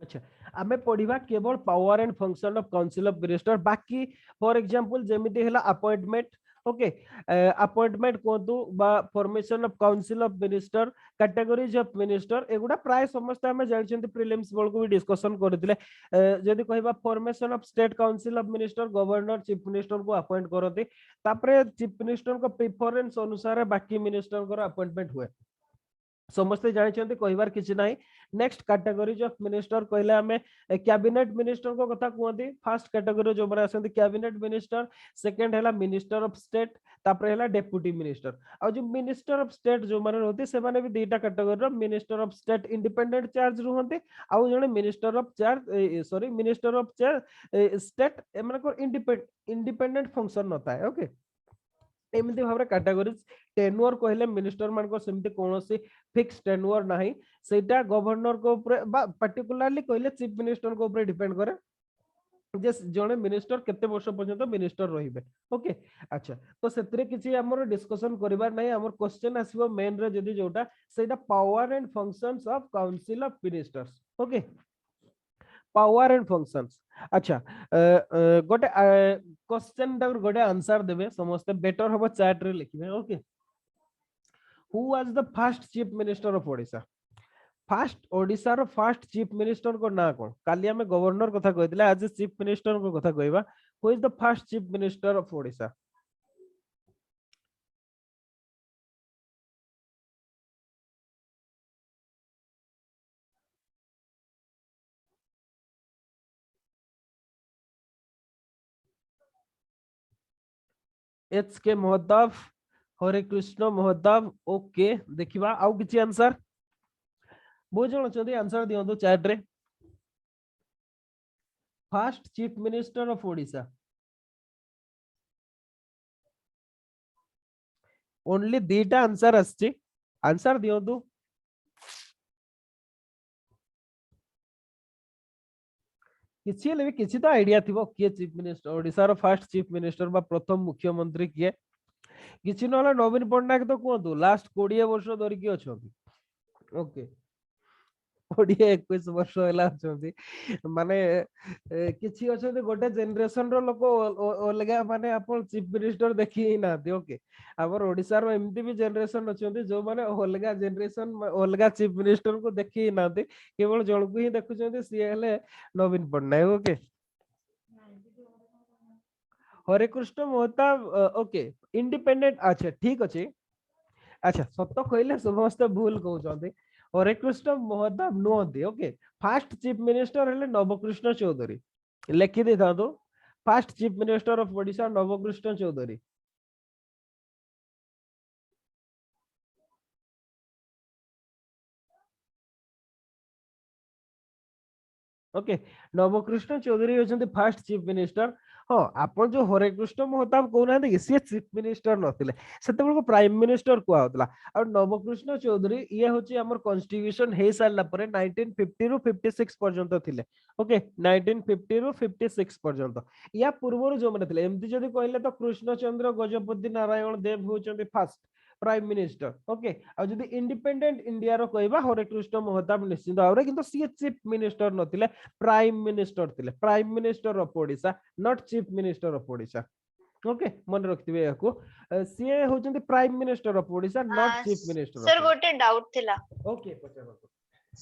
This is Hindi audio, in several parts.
अच्छा आमे पढ़िबा केवल power and function of council of minister बाकी फॉर एग्जांपल जेमिति हला अपॉइंटमेंट ओके अपॉइंटमेंट कोंतु बा formation of council of minister categories of minister एगुडा प्राय समस्त हमें जानछंती प्रीलिम्स बोल को भी डिस्कशन करथिले जदी कहबा formation of state council of minister governor chief minister को अपॉइंट करथि तापरे चीफ मिनिस्टर को प्रेफरेंस अनुसार बाकी मिनिस्टर को अपॉइंटमेंट हुए समस्ते जानते कहबार किसी ना नेक्स्ट कैटेगरीज ऑफ मिनिस्टर कहले आमे कैबिनेट मिनिस्टर को कथा कहते फर्स्ट कैटेगरी जो माने आसंती कैबिनेट मिनिस्टर सेकंड हैला मिनिस्टर ऑफ स्टेट तापर हैला डेप्यूटी मिनिस्टर और जो मिनिस्टर ऑफ स्टेट जो माने रहते से माने भी दुईटा कैटेगरी रो minister of state independent charge रहते आ जने minister of charge sorry minister of charge state एमन को इंडिपेंडेंट फंक्शन नता है ओके एमती भाव कैटेगोरीज टेन्योर कहले मिनिस्टर मान को सेमती कोनोसी फिक्स टेन्योर नाही सेटा गवर्नर को ऊपर बा पर्टिकुलरली कहले चीफ मिनिस्टर को ऊपर डिपेंड करे जे जने मिनिस्टर केते वर्ष पर्यंत मिनिस्टर रहिबे ओके अच्छा तो सेतरे किछि हमर डिस्कशन करिबार नै हमर क्वेश्चन आसीबो मेन रे जदी जोटा सेटा power and functions of council of ministers okay power and functions अच्छा गोटे क्वेश्चन टा गोटे आंसर देबे समस्त बेटर होबो चैट रे लिखबे okay who was the first chief minister of Odisha first Odisha रो फर्स्ट चीफ मिनिस्टर को ना कोन काली हमें गवर्नर कथा कहितले आज चीफ मिनिस्टर को कथा कहबा who is the first chief minister of Odisha H के मोहताब हरे कृष्ण मोहताब ओके देखिबा आउ किछि आंसर बहुत जन अच्छा आंसर दियंतु चैट रे first chief minister of Odisha only दीटा आंसर आछि आंसर दियंतु किछि ले किछि तो आईडिया थिबो के चीफ मिनिस्टर ओडिशा रो फर्स्ट चीफ मिनिस्टर बा प्रथम मुख्यमंत्री किए किछि नले नवीन पटनायक तो कहतु लास्ट 20 वर्ष धरि कि अछंती ओके 20-21 वर्ष होला अछंती माने किछि अछंती गोटे जनरेशन रो लोक अलगा माने अपन चीफ मिनिस्टर देखि ही ना ओके हमर ओडिसा रो एमती भी जनरेशन अछंती जो माने अलगा जनरेशन अलगा चीफ मिनिस्टर को देखि ही ना केवल जण को ही देखुछंती सी हेले Naveen Patnaik okay Hare Krushna Mahtab okay independent अच्छा ठीक अछि अच्छा सत कहले समस्त भूल कहउछंती हरे कृष्ण मोहताब नुहंती ओके फर्स्ट चीफ मिनिस्टर हेले नवकृष्ण चौधरी लेखि दे थातो first chief minister of Odisha Nabakrushna Choudhury okay Nabakrushna Choudhury होचंती फर्स्ट चीफ मिनिस्टर हाँ आपण जो हरे कृष्ण मोहताब कहना सी चीफ मिनिस्टर नथिले सेते को प्राइम मिनिस्टर कुआ होतला और नवकृष्ण चौधरी ये होची हमर कॉन्स्टिट्यूशन हे सारला परे 1950 रु 56 पर्यंत थिले ओके 1950 रु 56 पर्यंत या पूर्व जो माने थिले एमती जदी कहले तो कृष्ण चंद्र गजपति नारायण देव होचंती फर्स्ट प्राइम मिनिस्टर ओके आ जदी इंडिपेंडेंट इंडिया रो कहबा हरे कृष्ण मोहताब निश्चित भाव किंतु सी चीफ मिनिस्टर नथिले प्राइम मिनिस्टर थिले prime minister of Odisha not chief minister of Odisha okay मन रखथिबे याको सी होचंती prime minister of Odisha not chief minister sir गोटे डाउट थिला ओके पचार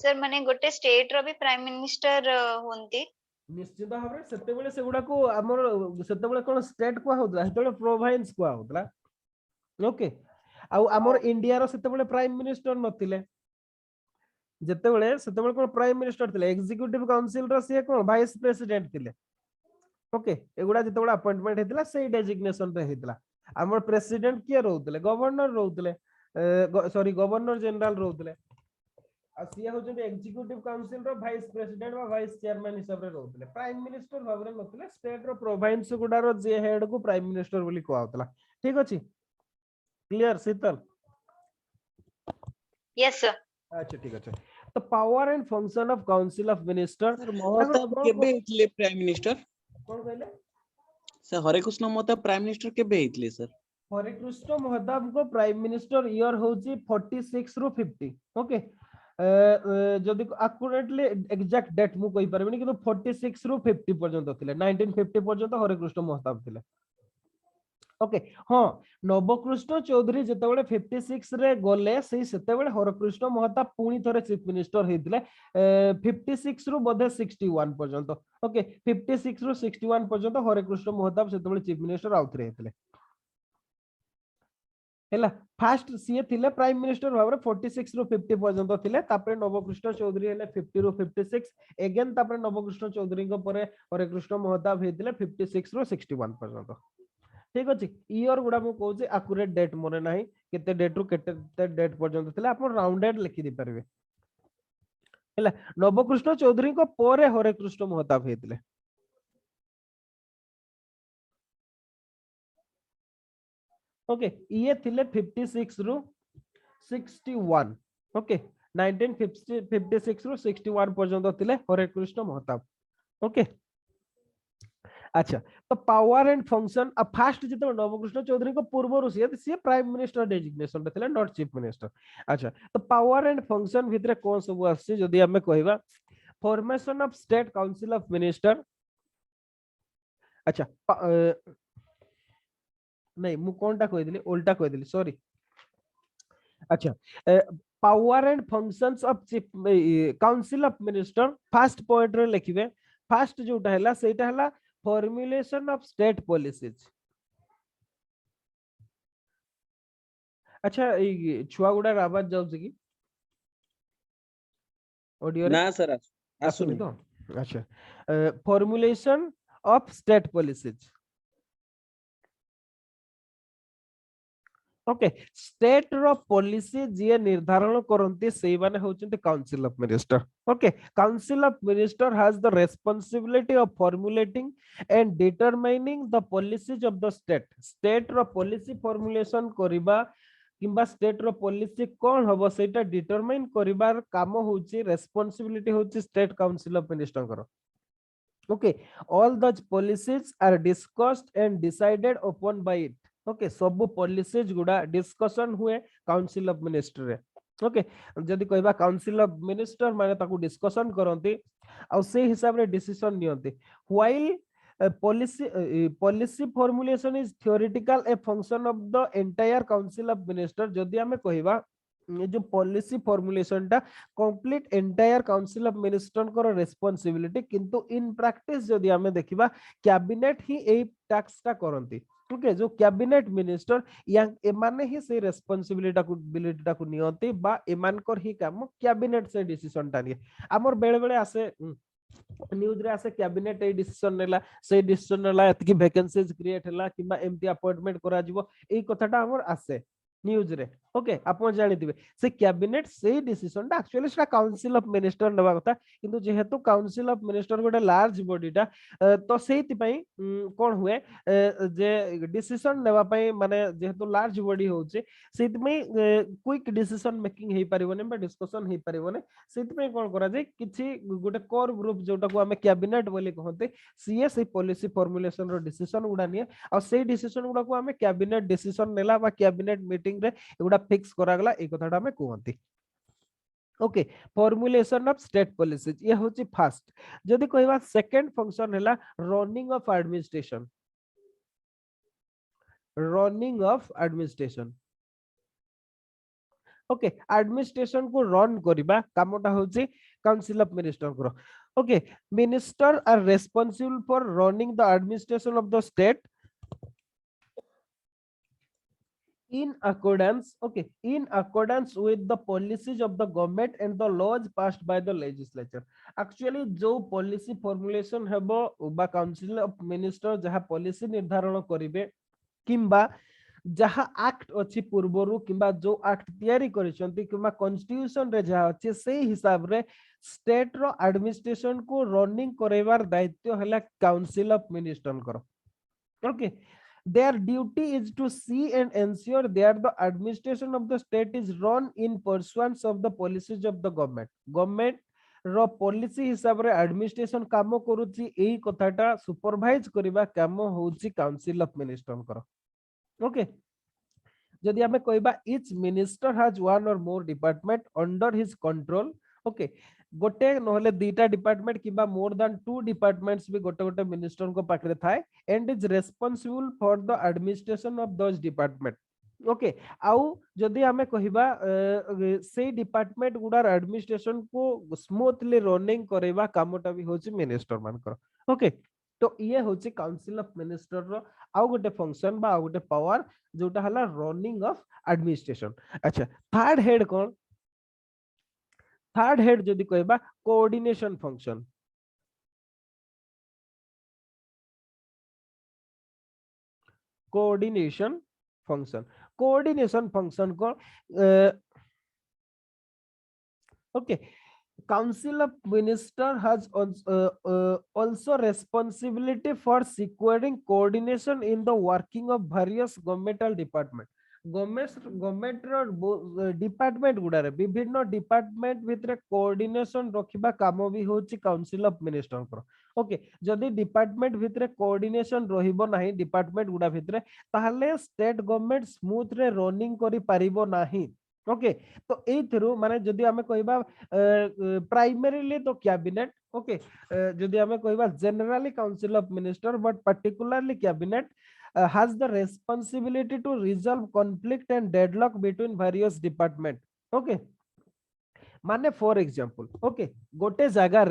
सर माने गोटे स्टेट रो भी प्राइम मिनिस्टर होंती निश्चित भाव सेते बेले सेगुडा को हमर सेते बेले कोन स्टेट को होतला सेते बेले प्रोविंस को होतला ओके आ हमर इंडिया रो सेते बेले प्राइम मिनिस्टर नथिले जेते बेले सेते बेले कोन प्राइम मिनिस्टर थिले एग्जीक्यूटिव काउंसिल रो से कोन वाइस प्रेसिडेंट थिले ओके एगुडा जेते बेले अपॉइंटमेंट हेतिला सेही डेजिग्नेशन रे हेतिला हमर प्रेसिडेंट के रहउतले गवर्नर रहउतले सॉरी गवर्नर जनरल रहउतले आ सिया होचंती एग्जीक्यूटिव काउंसिल रो वाइस प्रेसिडेंट वा वाइस चेयरमैन हिसाब रे रहउतले प्राइम मिनिस्टर भाबरे नथिले स्टेट रो प्रोविंस गुडा रो जे हेड को प्राइम मिनिस्टर बोली कोआ होतला ठीक अछि क्लियर शीतल यस सर अच्छा ठीक अछि तो power and function of council of minister sir Mahtab केबे हितले प्राइम मिनिस्टर कोन कहले sir Hare Krushna Mahtab prime minister केबे हितले सर हरे कृष्ण मोहताब को प्राइम मिनिस्टर ईयर होची 46 रु 50 ओके जदि एक्युरेटली एग्जैक्ट डेट मु कहि परबिनी किंतु 46 रु 50 पर्यंत थिले 1950 पर्यंत हरेकृष्ण महताब थिले ओके हाँ नवकृष्ण चौधरी जेतेबेले 56 रे गले से सेतेबेले हरकृष्ण महताब पुणी थरे चीफ मिनिस्टर हेतिले 56 रु बोधे 61 पर्यंत ओके 56 रु 61 पर्यंत हरकृष्ण महताब सेतेबेले चीफ मिनिस्टर आउथरे हेतिले हैला फास्ट सीए थिले प्राइम मिनिस्टर भाबरे 46 रु 50 पर्यंत थिले तापरे नवकृष्ण चौधरी हेले 50 रु 56 अगेन तापरे नवकृष्ण चौधरी को परे हरकृष्ण महताब हेतिले 56 रु 61 पर्यंत ठीक अछि ईयर गुडा मु कहूची एक्यूरेट डेट मोरे नाही केते डेट रु केते डेट पर्यंत थिले आपण राउंडेड लिखि दि परबे हैला नवकृष्ण चौधरी को परे हरकृष्ण महताब हेतिले ओके ये थिले 56 रु 61 ओके 1956 रु 61 पर्यंत थिले हरकृष्ण महताब ओके अच्छा तो पावर एंड फंक्शन अब फास्ट जिते नवकृष्ण चौधरी को पूर्व सी प्राइम मिनिस्टर डेजिग्नेशन रे थिले नॉट चीफ मिनिस्टर अच्छा तो पावर एंड फंक्शन भितरे कोन सब आसी जदी हमें कहबा formation of state council of minister अच्छा नहीं मु कोनटा कहि दिली उल्टा कहि दिली सॉरी अच्छा power and functions of chief council of minister first point रे लिखिबे फर्स्ट जोटा हैला सेटा हैला फॉर्मुलेशन ऑफ स्टेट पॉलिसीज अच्छा ए छुआ गुडा आवाज जाउछ की ऑडियो ना सर आसुनी आसुनी तो अच्छा formulation of state policies okay state रो पॉलिसी जे निर्धारण करंती सेई माने होचंती council of minister okay council of minister has the responsibility of formulating and determining the policies of the state रो पॉलिसी फॉर्मुलेशन करिबा किंबा स्टेट रो पॉलिसी कोन हबो सेटा डिटरमाइन करिबार काम होची रेस्पोंसिबिलिटी होची स्टेट काउंसिल ऑफ मिनिस्टर करो okay all these policies are discussed and decided upon by it okay सब पॉलिसीज गुडा डिस्कशन हुए काउंसिल ऑफ मिनिस्टर रे ओके जदी कहबा काउंसिल ऑफ मिनिस्टर माने ताकू डिस्कशन करंती आ से हिसाब रे डिसीजन नियंती while policy formulation is theoretical a function of the entire council of minister जदी हमें कहबा जो पॉलिसी फॉर्मुलेशन टा complete entire council of minister को रेस्पोंसिबिलिटी किंतु इन प्रैक्टिस जदी हमें देखिबा कैबिनेट ही ए टास्क टा करंती ओके जो कैबिनेट मिनिस्टर या एमाने ही से रेस्पोंसिबिलिटी टा को नियंती बा एमान कर ही काम कैबिनेट से डिसीजन टा निये हमर बेले बेले आसे न्यूज रे आसे कैबिनेट ए डिसीजन नेला से डिसीजन नेला एतकी वैकेंसीज क्रिएट हला किबा एमटी अपॉइंटमेंट करा जिवो एई कथाटा हमर आसे न्यूज रे ओके आपण जानि दिबे से कैबिनेट से डिसीजन टा एक्चुअली सेटा काउंसिल ऑफ मिनिस्टर नेबा कथा किंतु जेहेतु काउंसिल ऑफ मिनिस्टर गोटे लार्ज बॉडी टा तो सेति पई कोन हुए जे डिसीजन नेबा पई माने जेहेतु लार्ज बॉडी होचे सेति पई क्विक डिसीजन मेकिंग हे परिबने बा डिस्कशन हे परिबने सेति पई कोन करा जाय किछि गोटे कोर ग्रुप जोटा को हमें कैबिनेट बोली कहते सीए से पॉलिसी फॉर्मुलेशन रो डिसीजन गुडा निये और से डिसीजन गुडा को हमें कैबिनेट डिसीजन नेला बा कैबिनेट मीटिंग रे एगुडा फिक्स करा गला ए कथाटा हमें कहंती okay formulation of state policies ये होची फर्स्ट जदी कहबा सेकंड फंक्शन हैला running of administration okay administration को रन करिबा कामटा होची काउंसिल ऑफ मिनिस्टर करो okay minister are responsible for running the administration of the state in accordance with the policies of the government and the laws passed by the legislature actually जो policy formulation हेबो बा council of minister जहा policy निर्धारण करिवे किंबा जहा एक्ट अछि पूर्वरु किंबा जो एक्ट तयारी करिसंती किंबा कॉन्स्टिट्यूशन रे जहा अछि से हिसाब रे स्टेट रो एडमिनिस्ट्रेशन को रनिंग करैबार दायित्व हला काउंसिल ऑफ मिनिस्टर करो okay their duty is to see and ensure that the administration of the state is run in pursuance of the policies of the government रो पॉलिसी हिसाब रे एडमिनिस्ट्रेशन काम करूची एई कथाटा सुपरवाइज करिबा काम होउची काउंसिल ऑफ मिनिस्टर करो ओके जदि आमे कहबा each minister has one or more department under his control, okay गोटे नहले दीटा डिपार्टमेंट किबा मोर देन 2 डिपार्टमेंट्स भी गोटे गोटे मिनिस्टर को पाखरे थाए and is responsible for the administration of those department. Okay आउ जदि आमे कहिबा से डिपार्टमेंट गुडार एडमिनिस्ट्रेशन को स्मूथली रनिंग करेबा कामटा भी होची मिनिस्टर मानकर। ओके तो ये होची काउंसिल ऑफ मिनिस्टर रो आउ गोटे फंक्शन बा आउ गोटे पावर जोटा हला रनिंग ऑफ एडमिनिस्ट्रेशन। अच्छा थर्ड हेड कोन? थर्ड हेड जदि कहबा coordination function. Coordination function, coordination function को okay council of minister has also responsibility for securing coordination in the working of various governmental department। Government department गुडारे विभिन्न डिपार्टमेंट भितरे कोऑर्डिनेशन रखिबा काम भी होची काउंसिल ऑफ मिनिस्टर को। ओके जदि डिपार्टमेंट भितरे कोऑर्डिनेशन रहिबो नाही डिपार्टमेंट गुडा भितरे ताहले स्टेट गवर्नमेंट स्मूथ रे रनिंग करि पारिबो नाही। ओके तो ए थ्रू माने जदि हमें कहबा प्राइमरीली तो कैबिनेट। ओके जदि हमें कहबा generally council of minister but particularly cabinet has the responsibility to resolve conflict and deadlock between various department। okay माने फॉर एग्जांपल ओके गोटे जगह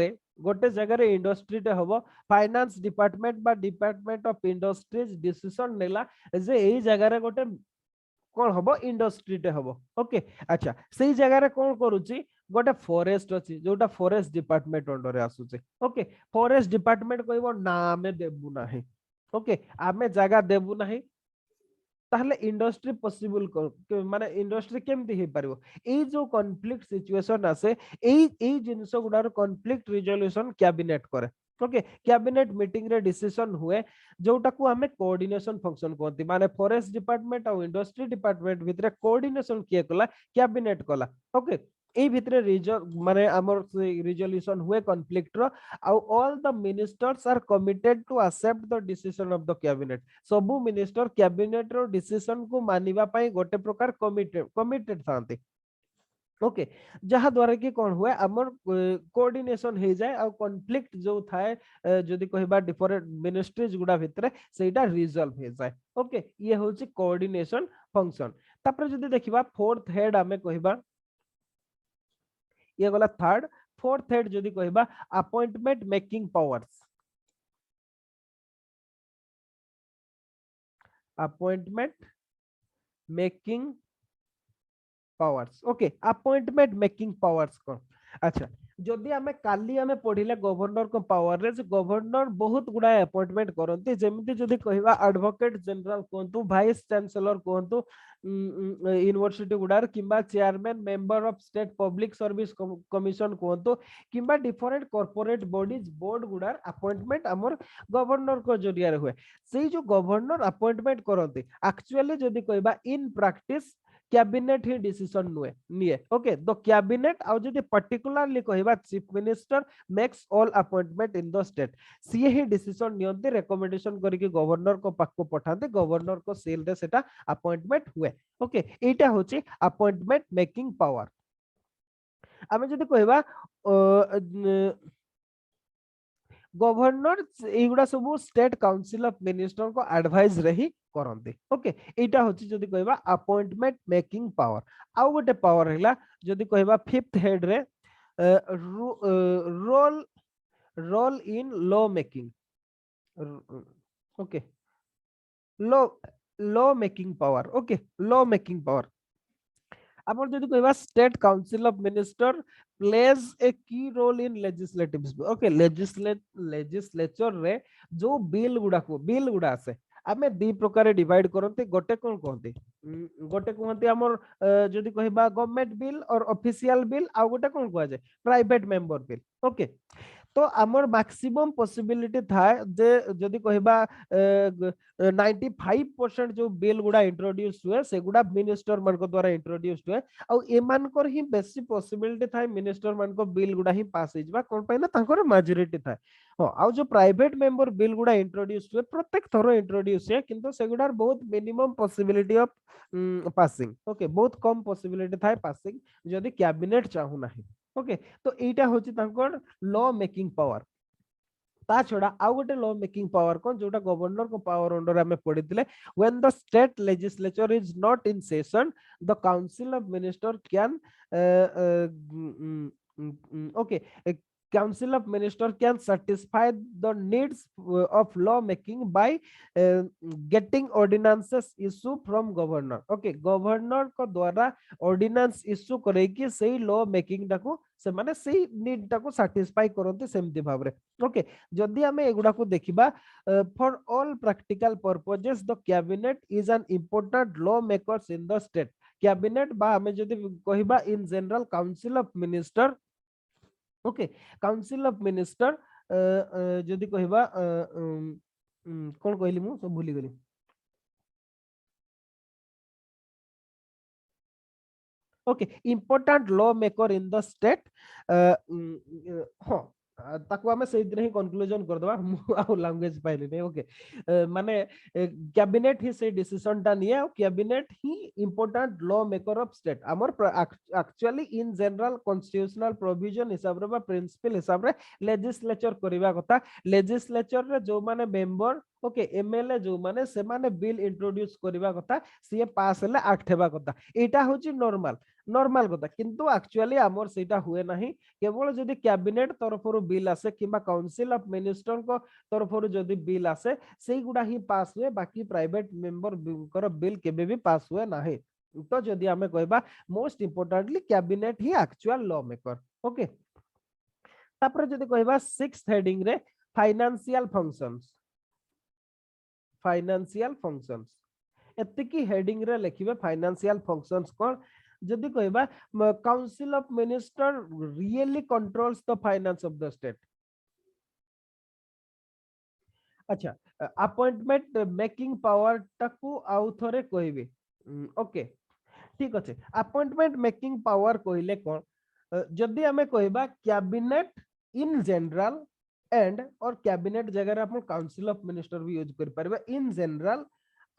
रे इंडस्ट्री टे हबो फाइनेंस डिपार्टमेंट बा डिपार्टमेंट ऑफ इंडस्ट्रीज डिसीजन नेला जे एई जगह रे गोटे कोन हबो इंडस्ट्री टे हबो। ओके अच्छा सेई जगह रे कोन करूची गोटे फॉरेस्ट अछि जोटा फॉरेस्ट डिपार्टमेंट अंडर रे आसुचे। ओके फॉरेस्ट डिपार्टमेंट कहबो ना हमें देबु नाही। ओके आमे जगह देबु नाही ताहले इंडस्ट्री पॉसिबल माने इंडस्ट्री केमती हे पारिबो ए जो कॉन्फ्लिक्ट सिचुएशन आसे ए जिंस गुडार कॉन्फ्लिक्ट रिजोल्यूशन कैबिनेट करे। ओके कैबिनेट मीटिंग रे डिसीजन हुए जोटा को हमें कोऑर्डिनेशन फंक्शन कहती माने फॉरेस्ट डिपार्टमेंट और इंडस्ट्री डिपार्टमेंट भितरे कोऑर्डिनेशन किए कला कैबिनेट कला। ओके ए भितरे माने हमर रिजोल्यूशन हुए कॉन्फ्लिक्ट रो all the ministers are committed to accept the decision of the cabinet. सबु मिनिस्टर कैबिनेट रो डिसीजन को मानिबा पई गोटे प्रकार कमिटेड थांती। ओके जहा द्वारा कि कोन हुए हमर कोऑर्डिनेशन हे जाय और कॉन्फ्लिक्ट जो थाए जदि कहबा डिफरेंट मिनिस्ट्रीज गुडा भितरे सेटा रिजॉल्व हे जाय। ओके ये होची कोऑर्डिनेशन फंक्शन। तापर जदि देखिबा फोर्थ हेड हमें कहबा ये गला थर्ड। फोर्थ हेड जदि कहबा appointment making powers. Appointment making powers. Okay appointment making powers को अच्छा जदि हमें काली हमें पढ़िले गवर्नर को पावर रे गवर्नर बहुत गुडा अपॉइंटमेंट करते जेमिति जदि कहबा एडवोकेट जनरल कोंतु वाइस चांसलर कोंतु यूनिवर्सिटी गुडार किंबा chairman member of state public service commission कोंतु किंबा डिफरेंट कॉर्पोरेट बॉडीज बोर्ड गुडार अपॉइंटमेंट हमर गवर्नर को जरिया रे हुए। सेई जो गवर्नर अपॉइंटमेंट करते एक्चुअली जदि कहबा इन प्रैक्टिस कैबिनेट ही डिसीजन निए। ओके द कैबिनेट आउ जदि पर्टिकुलरली कहबा chief minister makes all appointment in the state सी ही डिसीजन नियंती रिकमेंडेशन करके गवर्नर को पाक को पठाते गवर्नर को सेल रे सेटा अपॉइंटमेंट हुए। ओके एटा होची अपॉइंटमेंट मेकिंग पावर। आमे जदि कहबा गवर्नर एगुडा सब स्टेट काउंसिल ऑफ मिनिस्टर को एडवाइस रही करंती। ओके एटा होची जदि कहबा अपॉइंटमेंट मेकिंग पावर। आउ गोटे पावर हैला जदि कहबा फिफ्थ हेड रे role in law making. Okay law making power. Okay law making power अपन जदि कहबा state council of minister plays a key role in legislative. Okay legislature रे जो बिल गुडा आसे आमे दी प्रकार डिवाइड करते गोटे कोन कहते गोटे कहते हमर जदि कहबा गवर्नमेंट बिल और ऑफिशियल बिल आ गोटे कोन कह जाय प्राइवेट मेंबर बिल। ओके तो आमर मैक्सिमम पॉसिबिलिटी थाए जे जदि कहबा 95% जो बिल गुडा इंट्रोड्यूस हुए से गुडा मिनिस्टर मान को द्वारा इंट्रोड्यूस हुए आ एमान कर ही बेसी पॉसिबिलिटी थाए मिनिस्टर मान को बिल गुडा ही पास हो जबा कोन पय ना तांकर मेजॉरिटी थाए हां आ जो प्राइवेट मेंबर बिल गुडा इंट्रोड्यूस हुए प्रत्येक थरो इंट्रोड्यूस हुए किंतु से गुडार बहुत minimum possibility of passing okay बहुत कम पॉसिबिलिटी थाए पासिंग जदि कैबिनेट चाहू नाही ओके तो एटा होची तांकर लॉ मेकिंग पावर ता छड़ा आउ गोटे लॉ मेकिंग पावर कोन जोटा गवर्नर को पावर अंडर हमें पढ़िथिले when the state legislature is not in session the council of minister can okay council of minister can satisfy the needs of law making by getting ordinances issue from governor okay governor को द्वारा ordinance issue करेकी सही law making टाको से माने सही नीड टाको satisfy करते सेमती भाबरे ओके जदि हमें एगुडा को देखिबा for all practical purposes the cabinet is an important law makers in the state cabinet बा हमें जदि कहिबा in general council of minister okay council of minister जदि कहबा कोन कहली मु सब भूली गेली okay important law maker in the state हां ताको हमें सही दिन ही कंक्लूजन कर दबा आ लैंग्वेज पाइली नहीं ओके माने कैबिनेट ही से डिसीजन टा निया कैबिनेट ही important law maker of state हमर actually in general constitutional provision हिसाब रे बा प्रिंसिपल हिसाब रे लेजिस्लेचर करिवा कथा लेजिस्लेचर रे जो माने मेंबर ओके एमएलए जो माने से माने बिल इंट्रोड्यूस करिवा कथा सी पास हेले एक्ट हेबा कथा एटा होची नॉर्मल कथा किंतु एक्चुअली हमर सेटा हुए नाही केवल जदि कैबिनेट तरफरु बिल आसे किबा काउंसिल ऑफ मिनिस्टर को तरफरु जदि बिल आसे सेही गुडा ही पास हुए बाकी प्राइवेट मेंबर कर बिल केबे भी पास हुए नाही तो जदि हमें कहबा मोस्ट इंपोर्टेंटली कैबिनेट ही एक्चुअल लॉ मेकर ओके तापर जदि कहबा 6th हेडिंग रे फाइनेंशियल फंक्शंस एतिकी हेडिंग रे लिखिबे फाइनेंशियल फंक्शंस कोन जदि कहबा council of minister really controls the finance of the state अच्छा अपॉइंटमेंट मेकिंग पावर टाकू आउ थरे कहबे ओके ठीक अछि अपॉइंटमेंट मेकिंग पावर कहले कोन जदि हमें कहबा कैबिनेट इन जनरल एंड और कैबिनेट जगह अपन काउंसिल ऑफ मिनिस्टर भी यूज कर परबे इन जनरल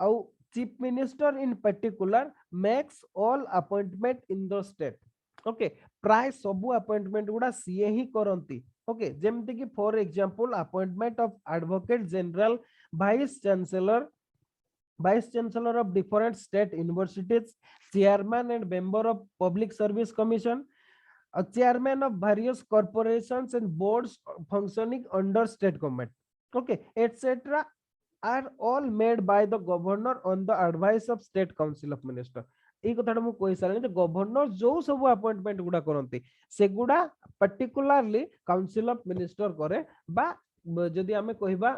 आउ chief minister in particular makes all appointment in the state okay प्राय सबु अपॉइंटमेंट गुडा सीए ही करंती ओके जेमति कि for example appointment of advocate general vice chancellor of different state universities chairman and member of public service commission a chairman of various corporations and boards functioning under state government okay etc are all made by the governor on the advice of state council of minister এই কথাটা মু কই সারে যে গভর্নর जो सब अपॉइंटमेंट गुडा करंती सेगुडा पर्टिकुलरली काउंसिल ऑफ मिनिस्टर करे बा जदि हमें कहिबा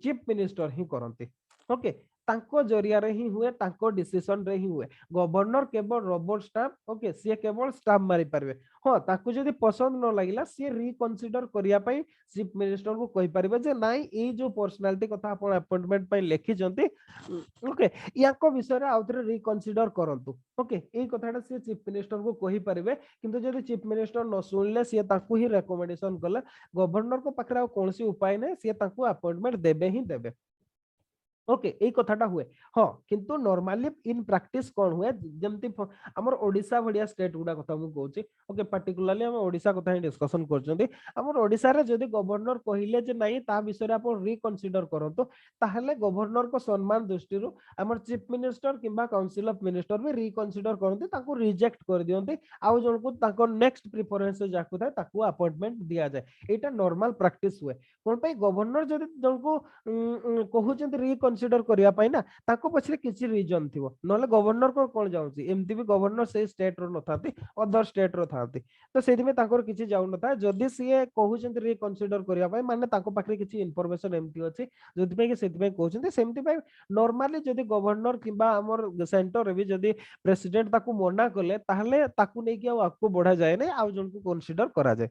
चीफ मिनिस्टर ही करंती ओके तांको जरिया रे ही हुए तांको डिसीजन रे ही हुए गवर्नर केवल रबर स्टाम्प ओके सी केवल स्टाम्प मारी परबे हां ताको जदि पसंद न लागिला सी रिकंसीडर करिया पई चीफ मिनिस्टर को कहि परबे जे नाइ ए जो पर्सनालिटी कथा आपण अपॉइंटमेंट पई लेखि जंती ओके याको विषय रे आउथरे रिकंसीडर करंतु ओके ए कथाटा सी चीफ मिनिस्टर को कहि परबे किंतु जदि चीफ मिनिस्टर न सुनले सी ताको ही रिकमेंडेशन करले गवर्नर को पकरा कोनसी उपाय नै सी ताको अपॉइंटमेंट देबे ही देबे ओके ए कथाटा हुए हाँ किंतु नॉर्मली इन प्रैक्टिस कौन हुए जमती हमर ओडिसा बढ़िया स्टेट गुडा कथा मु कहूची ओके पर्टिकुलरली हम ओडिसा कथा ही डिस्कशन करछंती हमर ओडिसा रे जदी गवर्नर कहिले जे नाही ता विषय रे आपण रिकंसीडर करंतो ताहले गवर्नर को सम्मान दृष्टि रो हमर चीफ मिनिस्टर किबा काउंसिल ऑफ मिनिस्टर भी रिकंसीडर करंती ताको रिजेक्ट कर दियंती आउ जण को ताको नेक्स्ट प्रेफरेंस जाकु थाए ताको अपॉइंटमेंट दिया जाए एटा नॉर्मल प्रैक्टिस हुए कोन पई गवर्नर जदी जण को कहउचंती रिकंसीडर करिया पई ना ताको पछरे किछि रीजन थिवो नले गवर्नर को कोन जाउची एमती भी गवर्नर से स्टेट रो नथाती अदर स्टेट रो थाती तो सेति में ताकोर किछि जाउ नथा जदी सीए कहउचंती रिकंसीडर करिया पई माने ताको पाखरे किछि इंफॉर्मेशन एमती अछि जदी पई के सेति पई कहउचंती सेमती पई नॉर्मली जदी गवर्नर किबा हमर सेंटर रे भी जदी प्रेसिडेंट ताको मना करले ताहले ताको नै कि आकु बढ़ा जाय नै आ जन को कंसीडर करा जाय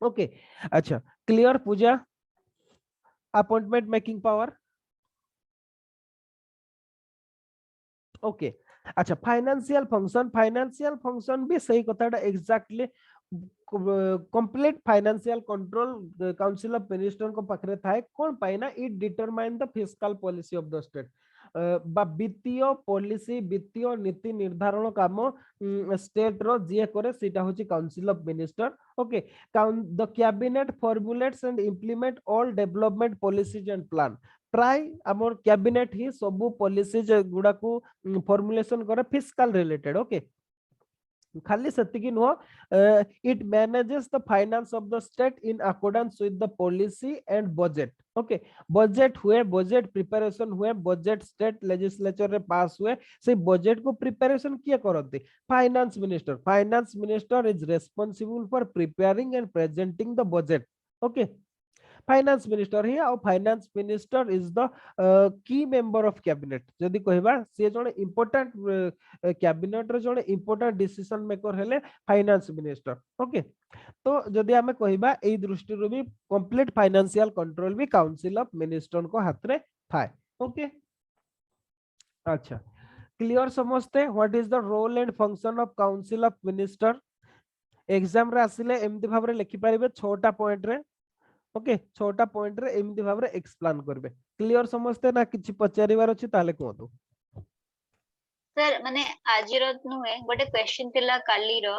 ओके अच्छा clear Puja appointment making power okay अच्छा फाइनेंशियल फंक्शन भी सही कथाटा exactly complete financial control council of minister को पाखरे थाए कोन पाइना it determine the fiscal policy of the state बा वित्तीय पॉलिसी वित्तीय नीति निर्धारण काम स्टेट रो जे करे सेटा होची council of minister okay the cabinet formulates and implement all development policies and plan प्राय आमर कैबिनेट ही सब पॉलिसीज गुडा को फॉर्मुलेशन करे फिस्कल रिलेटेड ओके खाली सेतिकी नुह it manages the finance of the state in accordance with the policy and budget okay budget हुए बजट प्रिपरेशन हुए बजट स्टेट लेजिस्लेचर रे पास हुए से बजट को प्रिपरेशन किए करते finance minister is responsible for preparing and presenting the budget okay finance minister ही और finance minister is the key member of cabinet जदी कहबा से जने इंपोर्टेंट कैबिनेट रे जने इंपोर्टेंट डिसीजन मेकर हेले फाइनेंस मिनिस्टर ओके तो जदी हमें कहबा एई दृष्टि रो भी कंप्लीट फाइनेंशियल कंट्रोल भी काउंसिल ऑफ मिनिस्टर को हाथ रे थाए ओके अच्छा क्लियर समझते what is the role and function of council of minister exam रे आसिले एमती भाव रे लिखि परिबे 6टा पॉइंट रे ओके 6टा पॉइंट रे एमती भाव रे एक्सप्लेन करबे क्लियर समझते ना किछि पचारिवार अछि ताले कोतो सर माने आजिरो नुहे गोटे क्वेश्चन थिला काली रो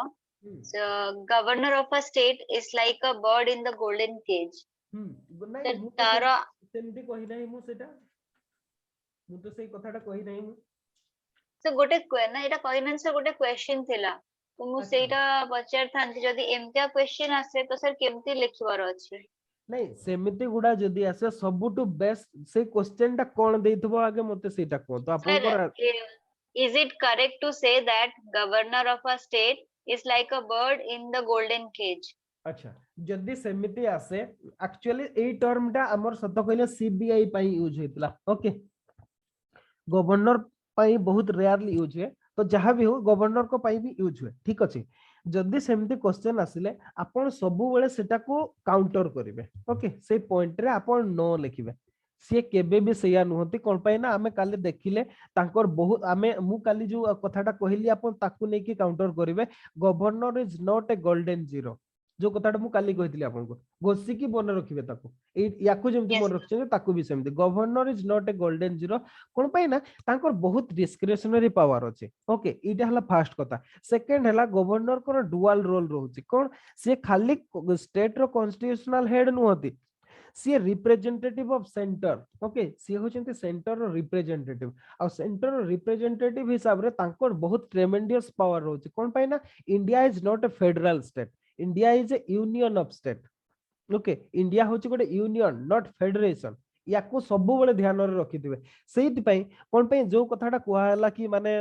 governor of a state is like a bird in the golden cage नहीं मु तार सेमती कहि नाही मु सेटा मु तो सेई कथाटा कहि नाही मु सो गोटे ना एटा कहिनन सर गोटे क्वेश्चन थिला तो मु सेटा पचार थांती जदी एमतिया क्वेश्चन आसे तो सर केमती लिखिबार अछि नहीं सेमिति गुडा जदी आसे सबुटु बेस्ट से क्वेश्चन टा कोन देइथबो आगे मते सेटा को तो आपन को is it correct to say that governor of a state is like a bird in the golden cage अच्छा जदी सेमिति आसे एक्चुअली ए टर्म टा हमर सत कहले सीबीआई पई यूज हेतला ओके गवर्नर पई बहुत रेयरली यूज है तो जहां भी हो गवर्नर को पई भी यूज हुए ठीक अछि जदी सेमती क्वेश्चन आसिले आपण सबु बेले सेटा को काउंटर करिवे ओके से पॉइंट रे आपण नो लिखिबे से केबे भी सैया नुहति कोन पाई ना हमें काले देखिले तांकर बहुत हमें मु काली जो कथाटा कहली आपण ताकू नै कि काउंटर करिवे governor is not a golden zero जो कथाटा मु काली कहितली आपण को गोसी की बने रखिबे ताकू ए याकू जेमती मन रखछे ताकू भी सेमती governor is not a golden zero कोन पाई ना तांकर बहुत डिस्क्रिशनरी पावर अछि ओके इटा हला फर्स्ट कथा सेकंड हला गवर्नर को डुअल रोल रहउछि कोन से खाली स्टेट रो कॉन्स्टिट्यूशनल हेड नुहति सी रिप्रेजेंटेटिव ऑफ सेंटर ओके सी होचंती सेंटर रो रिप्रेजेंटेटिव आ सेंटर रो रिप्रेजेंटेटिव हिसाब रे तांकर बहुत ट्रेमेंडियस पावर रहउछि कोन पाई ना India is not A federal state India is A union of state okay India होची गोटे यूनियन नॉट फेडरेशन याकू सबु बेले ध्यान रे रखिथिबे सेति पई कोन पई जो कथाटा कुआ हला कि माने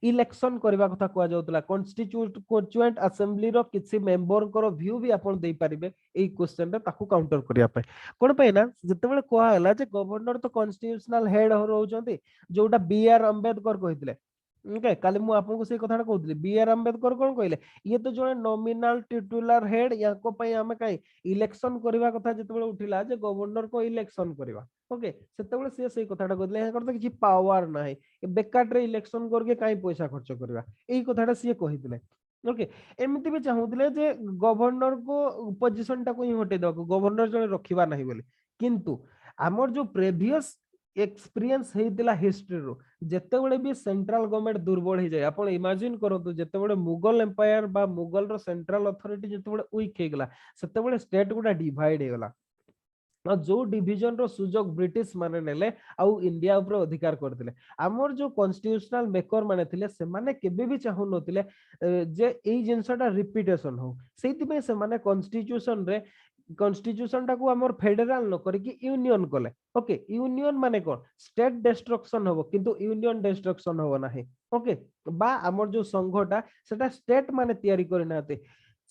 इलेक्शन करबा कथा कुआ जाउतला कॉन्स्टिट्यूएंट असेंबली रो किछि मेंबर को व्यू भी आपण देई परिबे एई क्वेश्चन रे ताकू काउंटर करिया पे कोन पई ना जते बेले कुआ हला जे गवर्नर तो कॉन्स्टिट्यूशनल हेड हो रहउचंती जोटा बीआर अंबेडकर कहितले ओके काली मु आपन को से कथाटा कहउतली बीआर अंबेडकर कोन कहले ये तो जोने नॉमिनल टिटुलर हेड याको पई हमें काई इलेक्शन करबा कथा जते बेले उठिला जे गवर्नर को इलेक्शन करबा ओके सेते बेले से कथाटा कहतले हे करते किछि पावर नाही बेकार रे इलेक्शन करके काई पैसा खर्च करबा एई कथाटा से कहितले ओके एमिति भी चाहूतले जे गवर्नर को पोजीशन टा को ही हटे दो गवर्नर जने रखिबा नाही बोले किंतु हमर जो प्रीवियस एक्सपीरियंस हेतिला हिस्ट्री रो जेतेबेले भी सेंट्रल गवर्नमेंट दुर्बल हे जाय आपण इमेजिन करतो जेतेबेले मुगल एम्पायर बा मुगल रो सेंट्रल अथॉरिटी जेतेबेले वीक हे गेला सेतेबेले स्टेट गुडा डिवाइड हे गेला जो डिविजन रो सुजोग ब्रिटिश माने नेले आउ इंडिया ऊपर अधिकार करथिले हमर जो कॉन्स्टिट्यूशनल मेकर माने थिले से माने केबे भी चाहु नथिले जे एई जिंसटा रिपीटेशन हो सेति पे से माने कॉन्स्टिट्यूशन टा को हमर फेडरल न करी कि यूनियन कले ओके यूनियन माने कोन स्टेट डिस्ट्रक्शन होबो किंतु यूनियन डिस्ट्रक्शन होबो नाही ओके बा हमर जो संघटा सेटा स्टेट माने तयारी करि नाते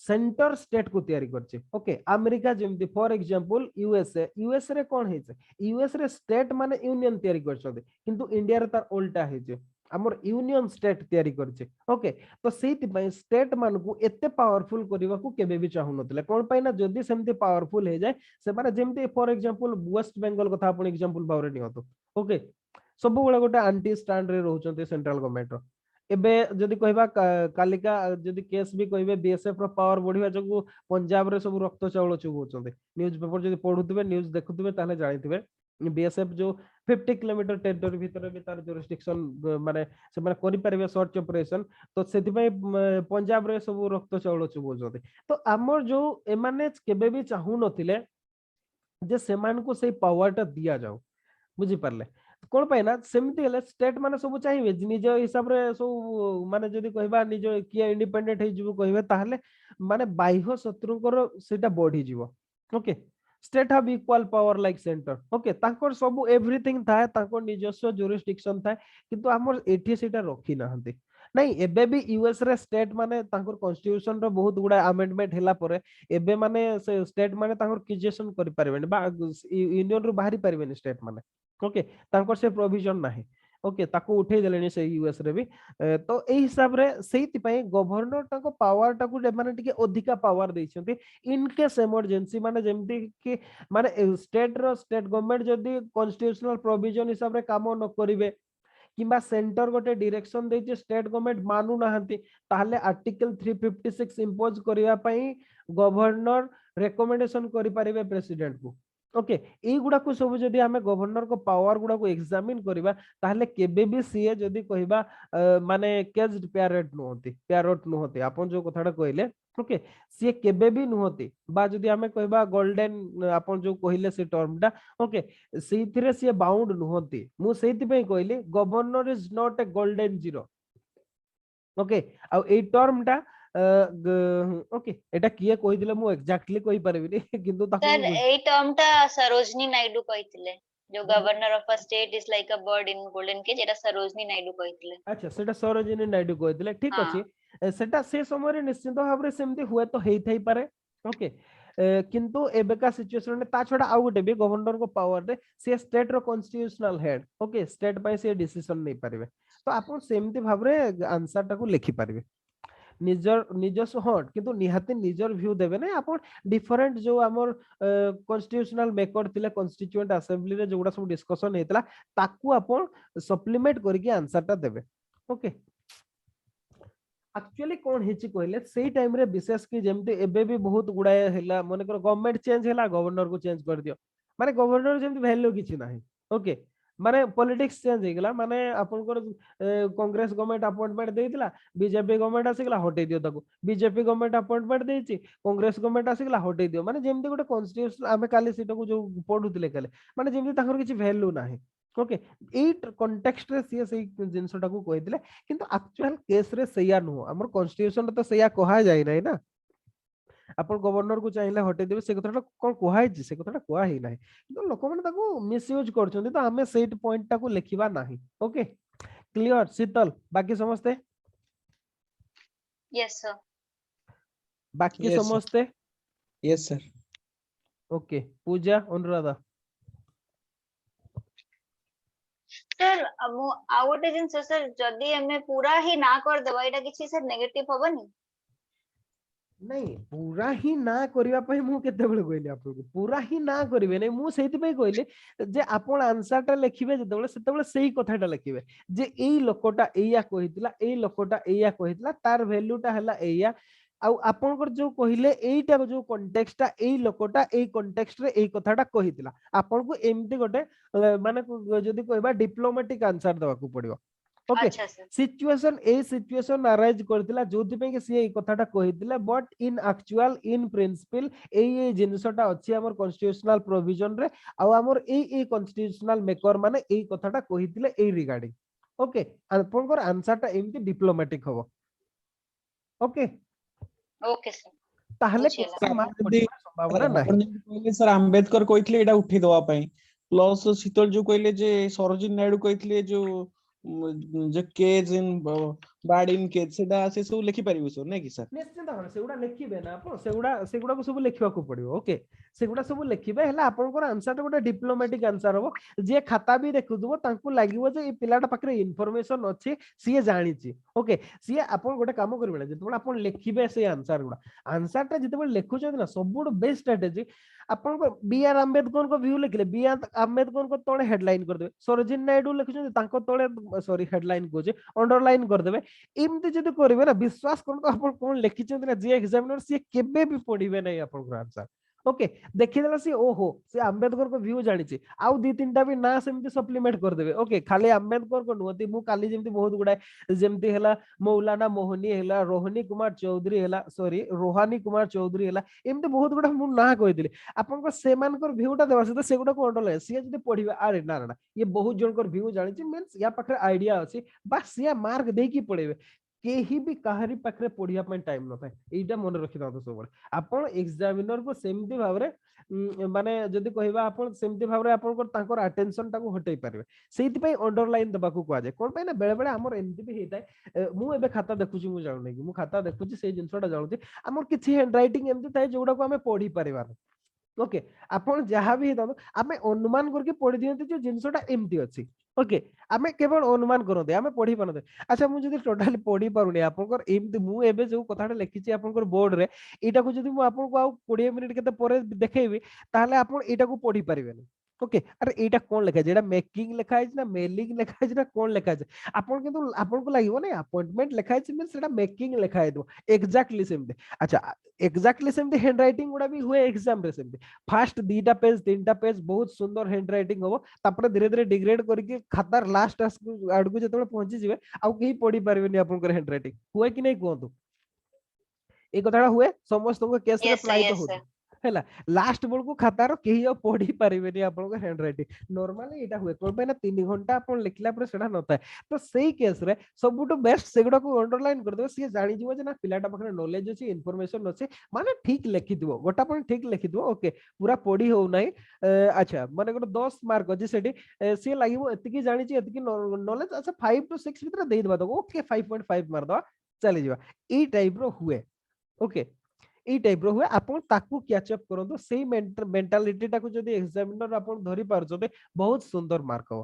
सेंटर स्टेट को तयारी करछे ओके अमेरिका जेमति फॉर एग्जांपल यूएसए रे कोन हेछे यूएस रे स्टेट माने यूनियन तयारी करछते किंतु इंडिया रे तार उल्टा हेछे हमर यूनियन स्टेट तयारी करछे ओके तो सेति पय स्टेट मान को एते पावरफुल करबा को केबे भी चाहू नथिले कोन पय ना जदी सेमती पावरफुल हे जाय से माने जेमती फॉर एग्जांपल वेस्ट बंगाल कथा आपण एग्जांपल भावरे नियतो ओके सब बेले गोटे आंटी स्टैंड रे रहउचंते सेंट्रल गवर्नमेंट रो एबे जदी कहबा कालिका जदी केस भी कहबे बीएसएफ रो पावर बढ़िया जगु पंजाब रे सब रक्त चावल चुगुचंते न्यूज़ पेपर जदी पढुतबे न्यूज़ देखुतबे ताले जानितबे बीएसएफ जो 50 किलोमीटर टेरिटरी भीतर भी तार जुरिस्डिक्शन माने से माने करि परबे सर्च ऑपरेशन तो सेति पय पंजाब रे सब रक्त चावल चुगुचंते तो हमर जो एमाने केबे भी चाहू नथिले जे सेमान को से पावरटा दिया जाओ बुझी परले कोन पाए ना सेमती हेले स्टेट माने सब चाहिए निज हिसाब रे सब माने जदी कहबा निज किया इंडिपेंडेंट हे जिवो कहबे ताहले माने बाह्य शत्रुकर सेटा बढ़ी जीवो okay state have equal power like centre okay तांकर सब एवरीथिंग थाए तांकर निजस्व जुरिस्डिक्शन थाए किंतु हमर एठी सेटा रखी नाहंती नहीं एबे भी यूएस रे स्टेट माने तांकर कॉन्स्टिट्यूशन रो बहुत गुडा अमेंडमेंट हैला परे एबे माने से स्टेट माने तांकर किजेशन करि परबेनी बा यूनियन रो बाहरी परबेनी स्टेट माने ओके तांकर से प्रोविजन नाही ओके ताको उठे देलेनी से यूएस रे भी तो एही हिसाब रे सेति पय गवर्नर ताको पावर ताको माने टिके अधिका पावर दैछंती इन केस इमरजेंसी माने जेमति कि माने स्टेट गवर्नमेंट जदी कॉन्स्टिट्यूशनल प्रोविजन हिसाब रे काम न करिवे किंबा सेंटर गोटे डायरेक्शन देछि स्टेट गवर्नमेंट मानु नाहंती ताहले आर्टिकल 356 इंपोज करिया पई गवर्नर रिकमेंडेशन करि परिबे प्रेसिडेंट को ओके ए गुडा को सब जदी हमें गवर्नर को पावर गुडा को एग्जामिन करिबा ताहले केबे भी सीए जदी कहबा माने केज्ड पैरोट नहोती आपन जो कथाडा कहले ओके सीए केबे भी नहोती बा जदी हमें कहबा गोल्डन आपन जो कहिले से टर्मटा ओके सेथिरे सीए बाउंड नहोती मु सेति पई कहली governor is not a golden zero okay आ ए टर्मटा ओके एटा किए कहि दिले मु एग्जैक्टली कहि परबिनी किंतु ताको सर ए टर्मटा सरोजनी नायडू कहितले जो governor of a state is like a bird in golden cage एटा सरोजनी नायडू कहितले अच्छा सेटा सरोजनी नायडू कहितले ठीक अछि सेटा से समय रे निश्चित भाव रे सेमती हुए तो हेइ थई पारे ओके किंतु एबेका सिचुएशन में ता छोडा आउ गोटे भी गवर्नर को पावर दे से स्टेट रो कॉन्स्टिट्यूशनल हेड ओके स्टेट पाई से डिसीजन नै परिबे तो आपण सेमती भाव रे आंसर टाको लिखि परिबे निजर निजस्व हट किंतु निहाती निजर व्यू देबे नै आपण डिफरेंट जो हमर कॉन्स्टिट्यूशनल मेकर थिले कॉन्स्टिट्यूएंट असेंबली रे जोडा सब डिस्कशन हेतला ताकू आपण सप्लीमेंट करके आंसर टा देबे ओके एक्चुअली कोन हेची कहले सेही टाइम रे विशेष की जेमते एबे भी बहुत गुडाय हैला माने कर गवर्नमेंट चेंज हैला गवर्नर को चेंज कर दियो माने गवर्नर जेमते वैल्यू किछि नाही ओके माने पॉलिटिक्स चेंज हे गेला माने आपन को कांग्रेस गवर्नमेंट अपॉइंटमेंट देइतिला बीजेपी गवर्नमेंट आसिगला हटै दियो ताको बीजेपी गवर्नमेंट अपॉइंटमेंट देइछि कांग्रेस गवर्नमेंट आसिगला हटै दियो माने जेमते गोटे कॉन्स्टिट्यूशन आमे काली सीट को जो पढुतिले काले माने जेमते ताकर किछि वैल्यू नाही ओके ए कॉन्टेक्स्ट रे सी से जिंसटा को कहितले किंतु एक्चुअल केस रे सैया नो हमर कॉन्स्टिट्यूशन तो सैया कहा जाय नै ना अपन गवर्नर को चाहिए हटे देबे से कथाटा कोन कोहाय जे से कथाटा कोहा ही नाही तो लोक माने ताको मिसयूज करछन तो हमें सेट पॉइंट टा को लिखिबा नाही ओके क्लियर शीतल बाकी समझते यस सर बाकी समझते यस सर ओके पूजा अनुराधा सर आ गोटे जिन सर जदी हमें पूरा ही ना कर देबा एटा किछि सर नेगेटिव होबनी नहीं पूरा ही ना करिवा पई मु केते बेले कहली आपन को पूरा ही ना करिवे नै मु सेति पई कहली जे आपन आंसर टा लिखिबे जते बेले सेही कथाटा लिखिबे जे एई लोकटा एया कहितला एई लोकटा एया कहितला तार वैल्यू टा हला एया आ आपन को जो कहिले एईटा जो कॉन्टेक्स्ट टा एई लोकटा एई कॉन्टेक्स्ट रे एई कथाटा कहितला आपन को एमती गोटे माने जदी कहबा डिप्लोमेटिक आंसर देबा को पड़ियो ओके सिचुएशन ए सिचुएशन अराइज करथिला जोथि पे के सी कथाटा कहितले but in actual in principle ए जिनसटा अछि हमर कॉन्स्टिट्यूशनल प्रोविजन रे आ हमर ए कॉन्स्टिट्यूशनल मेकर माने ए कथाटा कहितले ए रिगार्डिंग ओके आपनकर आंसर टा एमती डिप्लोमेटिक होबो ओके ओके सर ताहले संभावना नाही कहले सर अंबेडकर कहितले एटा उठी दवा पई प्लस शीतल जो कहले जे सरोजिनी नायडू कहितले जो cage in bad in case सेटा से सब लिखि परिबो सर नै कि सर? निश्चित भाव सेगुड़ा लिखिबे ना आपण सेगुड़ा को सब लिखिबा को पड़िबो ओके सेगुड़ा सब लिखिबे हला आपनकर आंसर टा गोटे डिप्लोमेटिक आंसर हो जे खाता भी देखुदबो तांको लागिवो जे ए पिलाटा पाखरे इन्फॉर्मेशन अछि सीए जानिछि ओके सीए आपण गोटे काम करबे जेतबे आपण लिखिबे से आंसर गुडा आंसर टा जेतबे लिखुछन ना सबुड बेस्ट स्ट्रेटजी आपण को बी आर अंबेडकर को व्यू लिखले बी आर अंबेडकर को तळे हेडलाइन कर देबे सरोजिनी नायडू लिखुछन तांको तळे सॉरी हेडलाइन को जे अंडरलाइन कर देबे एमती जदि करिवे ना विश्वास करतो आपण कोन लिखिछन ना जे एग्जामिनर से केबे भी पढिबे नै आपण आंसर ओके देखि देला से ओहो से अंबेडकर को व्यू जानि छी आउ दी तीनटा भी ना सेमती सप्लीमेंट कर देबे ओके खाली अंबेडकर को नोती मु काली जेमती बहुत गुडा जेमती हला मौलाना मोहनी हला रोहनी कुमार चौधरी हला सॉरी रोहानी कुमार चौधरी हला एमती बहुत गुडा मु ना कहि दिली आपण को सेमान कर व्यूटा देबा से से गुडा को अंडरलाइन से जदि पढिबे अरे ना ना ये बहुत जन कर व्यू जानि छी मींस या पाखरे आईडिया अछि बस या मार्क देई की पढिबे केही भी काहरी पाखरे पढ़िया ପାଇଁ टाइम न थाए एटा मन रखि दांतो सब आपण एग्जामिनर को सेमती भाबरे माने जदि कहबा आपण सेमती भाबरे आपण को तांकर अटेंशन टाको हटै पारबे सेति पई अंडरलाइन दबा को कुआ जाय कोन पई ना बेले बेले हमर एमती भी हेताय मु एबे खाता देखुची मु जानु नै कि मु खाता देखुची से जिंसटा जानुची हमर किछि हैंड राइटिंग एमती थाए जोडा को हमें पढ़ी परिबार ओके आपण जहां भी हेता हमें अनुमान करके पढ़ी दियंती जो जिंसटा एमती अछि ओके आमे केवल अनुमान करते आमे पढ़ी पारते अच्छा मु जदि टोटाली पढ़ी पारुनी आपनकर एमती मु एबे जो कथाटा लिखिछि आपनकर बोर्ड रे एटा को जदि मु आपनको आ 20 मिनिट केते परे देखेबी ताहले आपन एटा को पढ़ी पारिबेनी ओके अरे एटा कोन लिखा जेडा मेकिंग लिखा है ना मेलिंग लिखा है ना कोन लिखा है आपन किंतु आपन को लागिवो नै अपॉइंटमेंट लिखा है मींस सेटा मेकिंग लिखा है दो एग्जैक्टली सेमते अच्छा एग्जैक्टली सेमते हैंड राइटिंग गुडा भी हुए एग्जाम रे सेमते फास्ट दीटा पेज तीनटा पेज बहुत सुंदर हैंड राइटिंग हो तापरे धीरे धीरे डिग्रेड करके खातार लास्ट आड़ को जतबे पहुंची जिवे आ केही पढ़ी पारबेनी आपन कर हैंड राइटिंग हुए कि नै कोंतु ए कथाडा हुए समस्त को केस रे yes sir, अप्लाई तो yes होती sir. हैला लास्ट बोल को खातार केही आ पढ़ी पारबेनी आपन को हैंड राइटिंग नॉर्मली एटा हुए कोन पे ना 3 घंटा आपन लिखला पर सेडा नता तो सेही केस रे सबुटो बेस्ट सेगुडा को अंडरलाइन कर देबो सी जानि जीवो जे ना पिलाटा पाखरे नॉलेज अछि इन्फॉर्मेशन अछि माने ठीक लिखि दिबो गोटा पण ठीक लिखि दिबो ओके पूरा पढ़ी हो नै अच्छा माने गोटे 10 मार्क अछि सेठी सी लागिवो एतिकी जानि छि एतिकी नॉलेज अच्छा 5 टू 6 भीतर देइ दबा दो ओके 5.5 मार दो चली जीवा ई टाइप रो हुए ओके ई टाइप रो हुए आपण ताकू कैच अप करंतो सेही मेंटालिटी टाकू जदी एग्जामिनर आपण धरि पारजोते बहुत सुंदर मार्क हो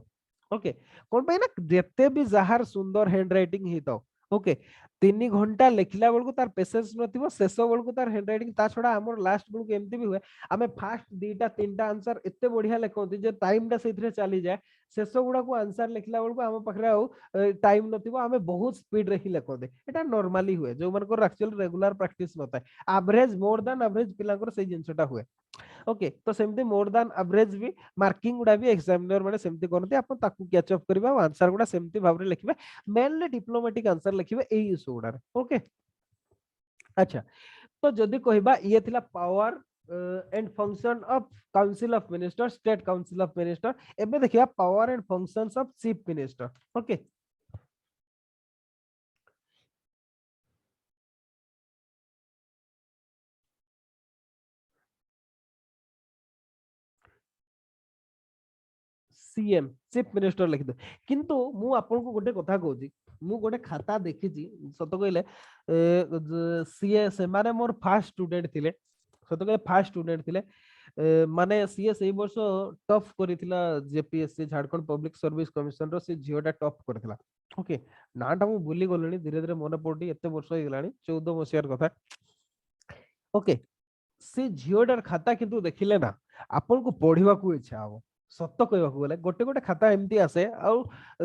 ओके कोन पे ना जेते भी जहार सुंदर हैंड राइटिंग हितो ओके 3 घंटा लिखला बेलको तार पेशेंस नथिबो शेष बेलको तार हैंड राइटिंग ता छोडा हमर लास्ट बेलको एमती भी हुए हमें फास्ट दीटा तीनटा आंसर एते बढ़िया लिखौती जे टाइम टा सेथरे चली जाए शेष गुडा को आंसर लिखला बेलको हम पाखरे आउ टाइम नथिबो हमें बहुत स्पीड रे ही लिखौते एटा नॉर्मली हुए जो मन को एक्चुअल रेगुलर प्रैक्टिस नता एवरेज मोर देन एवरेज पिलांकर से जिंसटा हुए ओके तो सेमती मोर देन एवरेज भी मार्किंग गुडा भी एग्जामिनर माने सेमती करते आपण ताकू कैच अप करबा आंसर गुडा सेमती भाबरे लिखबे मेनली डिप्लोमेटिक आंसर लिखबे एई इशू गुडा ओके अच्छा तो जदी कहबा ये थिला power and function of council of minister state council of minister एबे देखिया power and functions of chief minister okay CM chief minister लिखि दो किंतु मु आपन को गोटे कथा कहूची मु गोटे खाता देखिची सत कहले सीए से माने मोर फर्स्ट स्टूडेंट थिले सत कहले फर्स्ट स्टूडेंट थिले माने सीए सेही वर्ष टॉप करिथिला JPSC Jharkhand public service commission रो से जियोटा टॉप करथिला ओके नाटा मु भूली गलनी धीरे धीरे मन पड़ी एते वर्ष हो गलानी 14 मसियार कथा ओके से झियोटार खाता किंतु देखिले ना आपन को पढ़िबा को इच्छा हो सत्य कहबा को गले गोटे गोटे खाता एमती आसे आ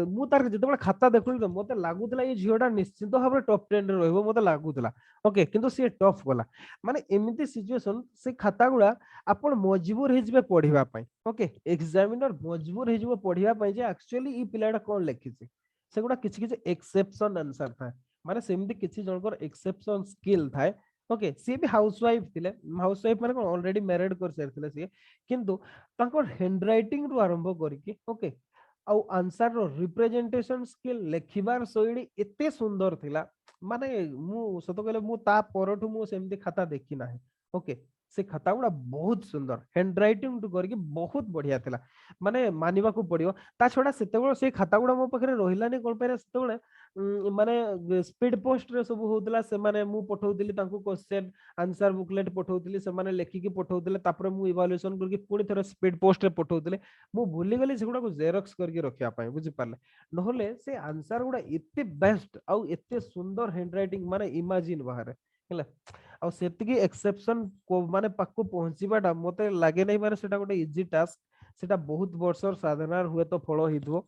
मु तार जते खाता देखुली तो मते लागुतला ये झियोटा निश्चित भाबरे टॉप 10 रे रहबो मते लागुतला ओके किंतु से टॉप गला माने एमती सिचुएशन से खाता गुडा आपण मजबूर हे जबे पढ़िबा पई ओके एग्जामिनर मजबूर हे जबे पढ़िबा पई जे एक्चुअली ई पिलाडा कोन लिखिछि सेगुडा किछि किछि एक्सेप्शन आंसर था माने सेमती किछि जनकर एक्सेप्शन स्किल थाए ओके सी भी हाउसवाइफ थिले हाउसवाइफ माने ऑलरेडी मैरिड कर सारथिले सी किंतु तांकर हैंड राइटिंग रु आरंभ करके ओके आ आंसर रो रिप्रेजेंटेशन स्किल लेखिबार शैली एते सुंदर थिला माने मु सतो कहले मु ता परठु मु सेमती खाता देखि नाही ओके से खाता गुड़ा बहुत सुंदर हैंड राइटिंग टू करके बहुत बढ़िया थिला माने मानिबा को पड़ियो ता छडा सेते से खाता गुड़ा मो पाखरे रहिलानी कोन पे सेते माने स्पीड पोस्ट रे सब होतला से माने मु पठौतिली तांको क्वेश्चन आंसर बुकलेट पठौतिली से माने लेखि की पठौतिले तापर मु इवैल्यूएशन करके पूरी थोड़ा स्पीड पोस्ट रे पठौतिले मु भूली गली सेगुडा को जेरॉक्स करके रखिया पाए बुझि पाले नहले से आंसर गुडा एते बेस्ट आउ एते सुंदर हैंड राइटिंग माने इमेजिन बाहर हैला आउ सेतिकी एक्सेप्शन को माने पाकु पहुंचीबाटा मते लागे नै माने सेटा गोटे इजी टास्क सेटा बहुत वर्षर साधनार हुए तो फल हितबो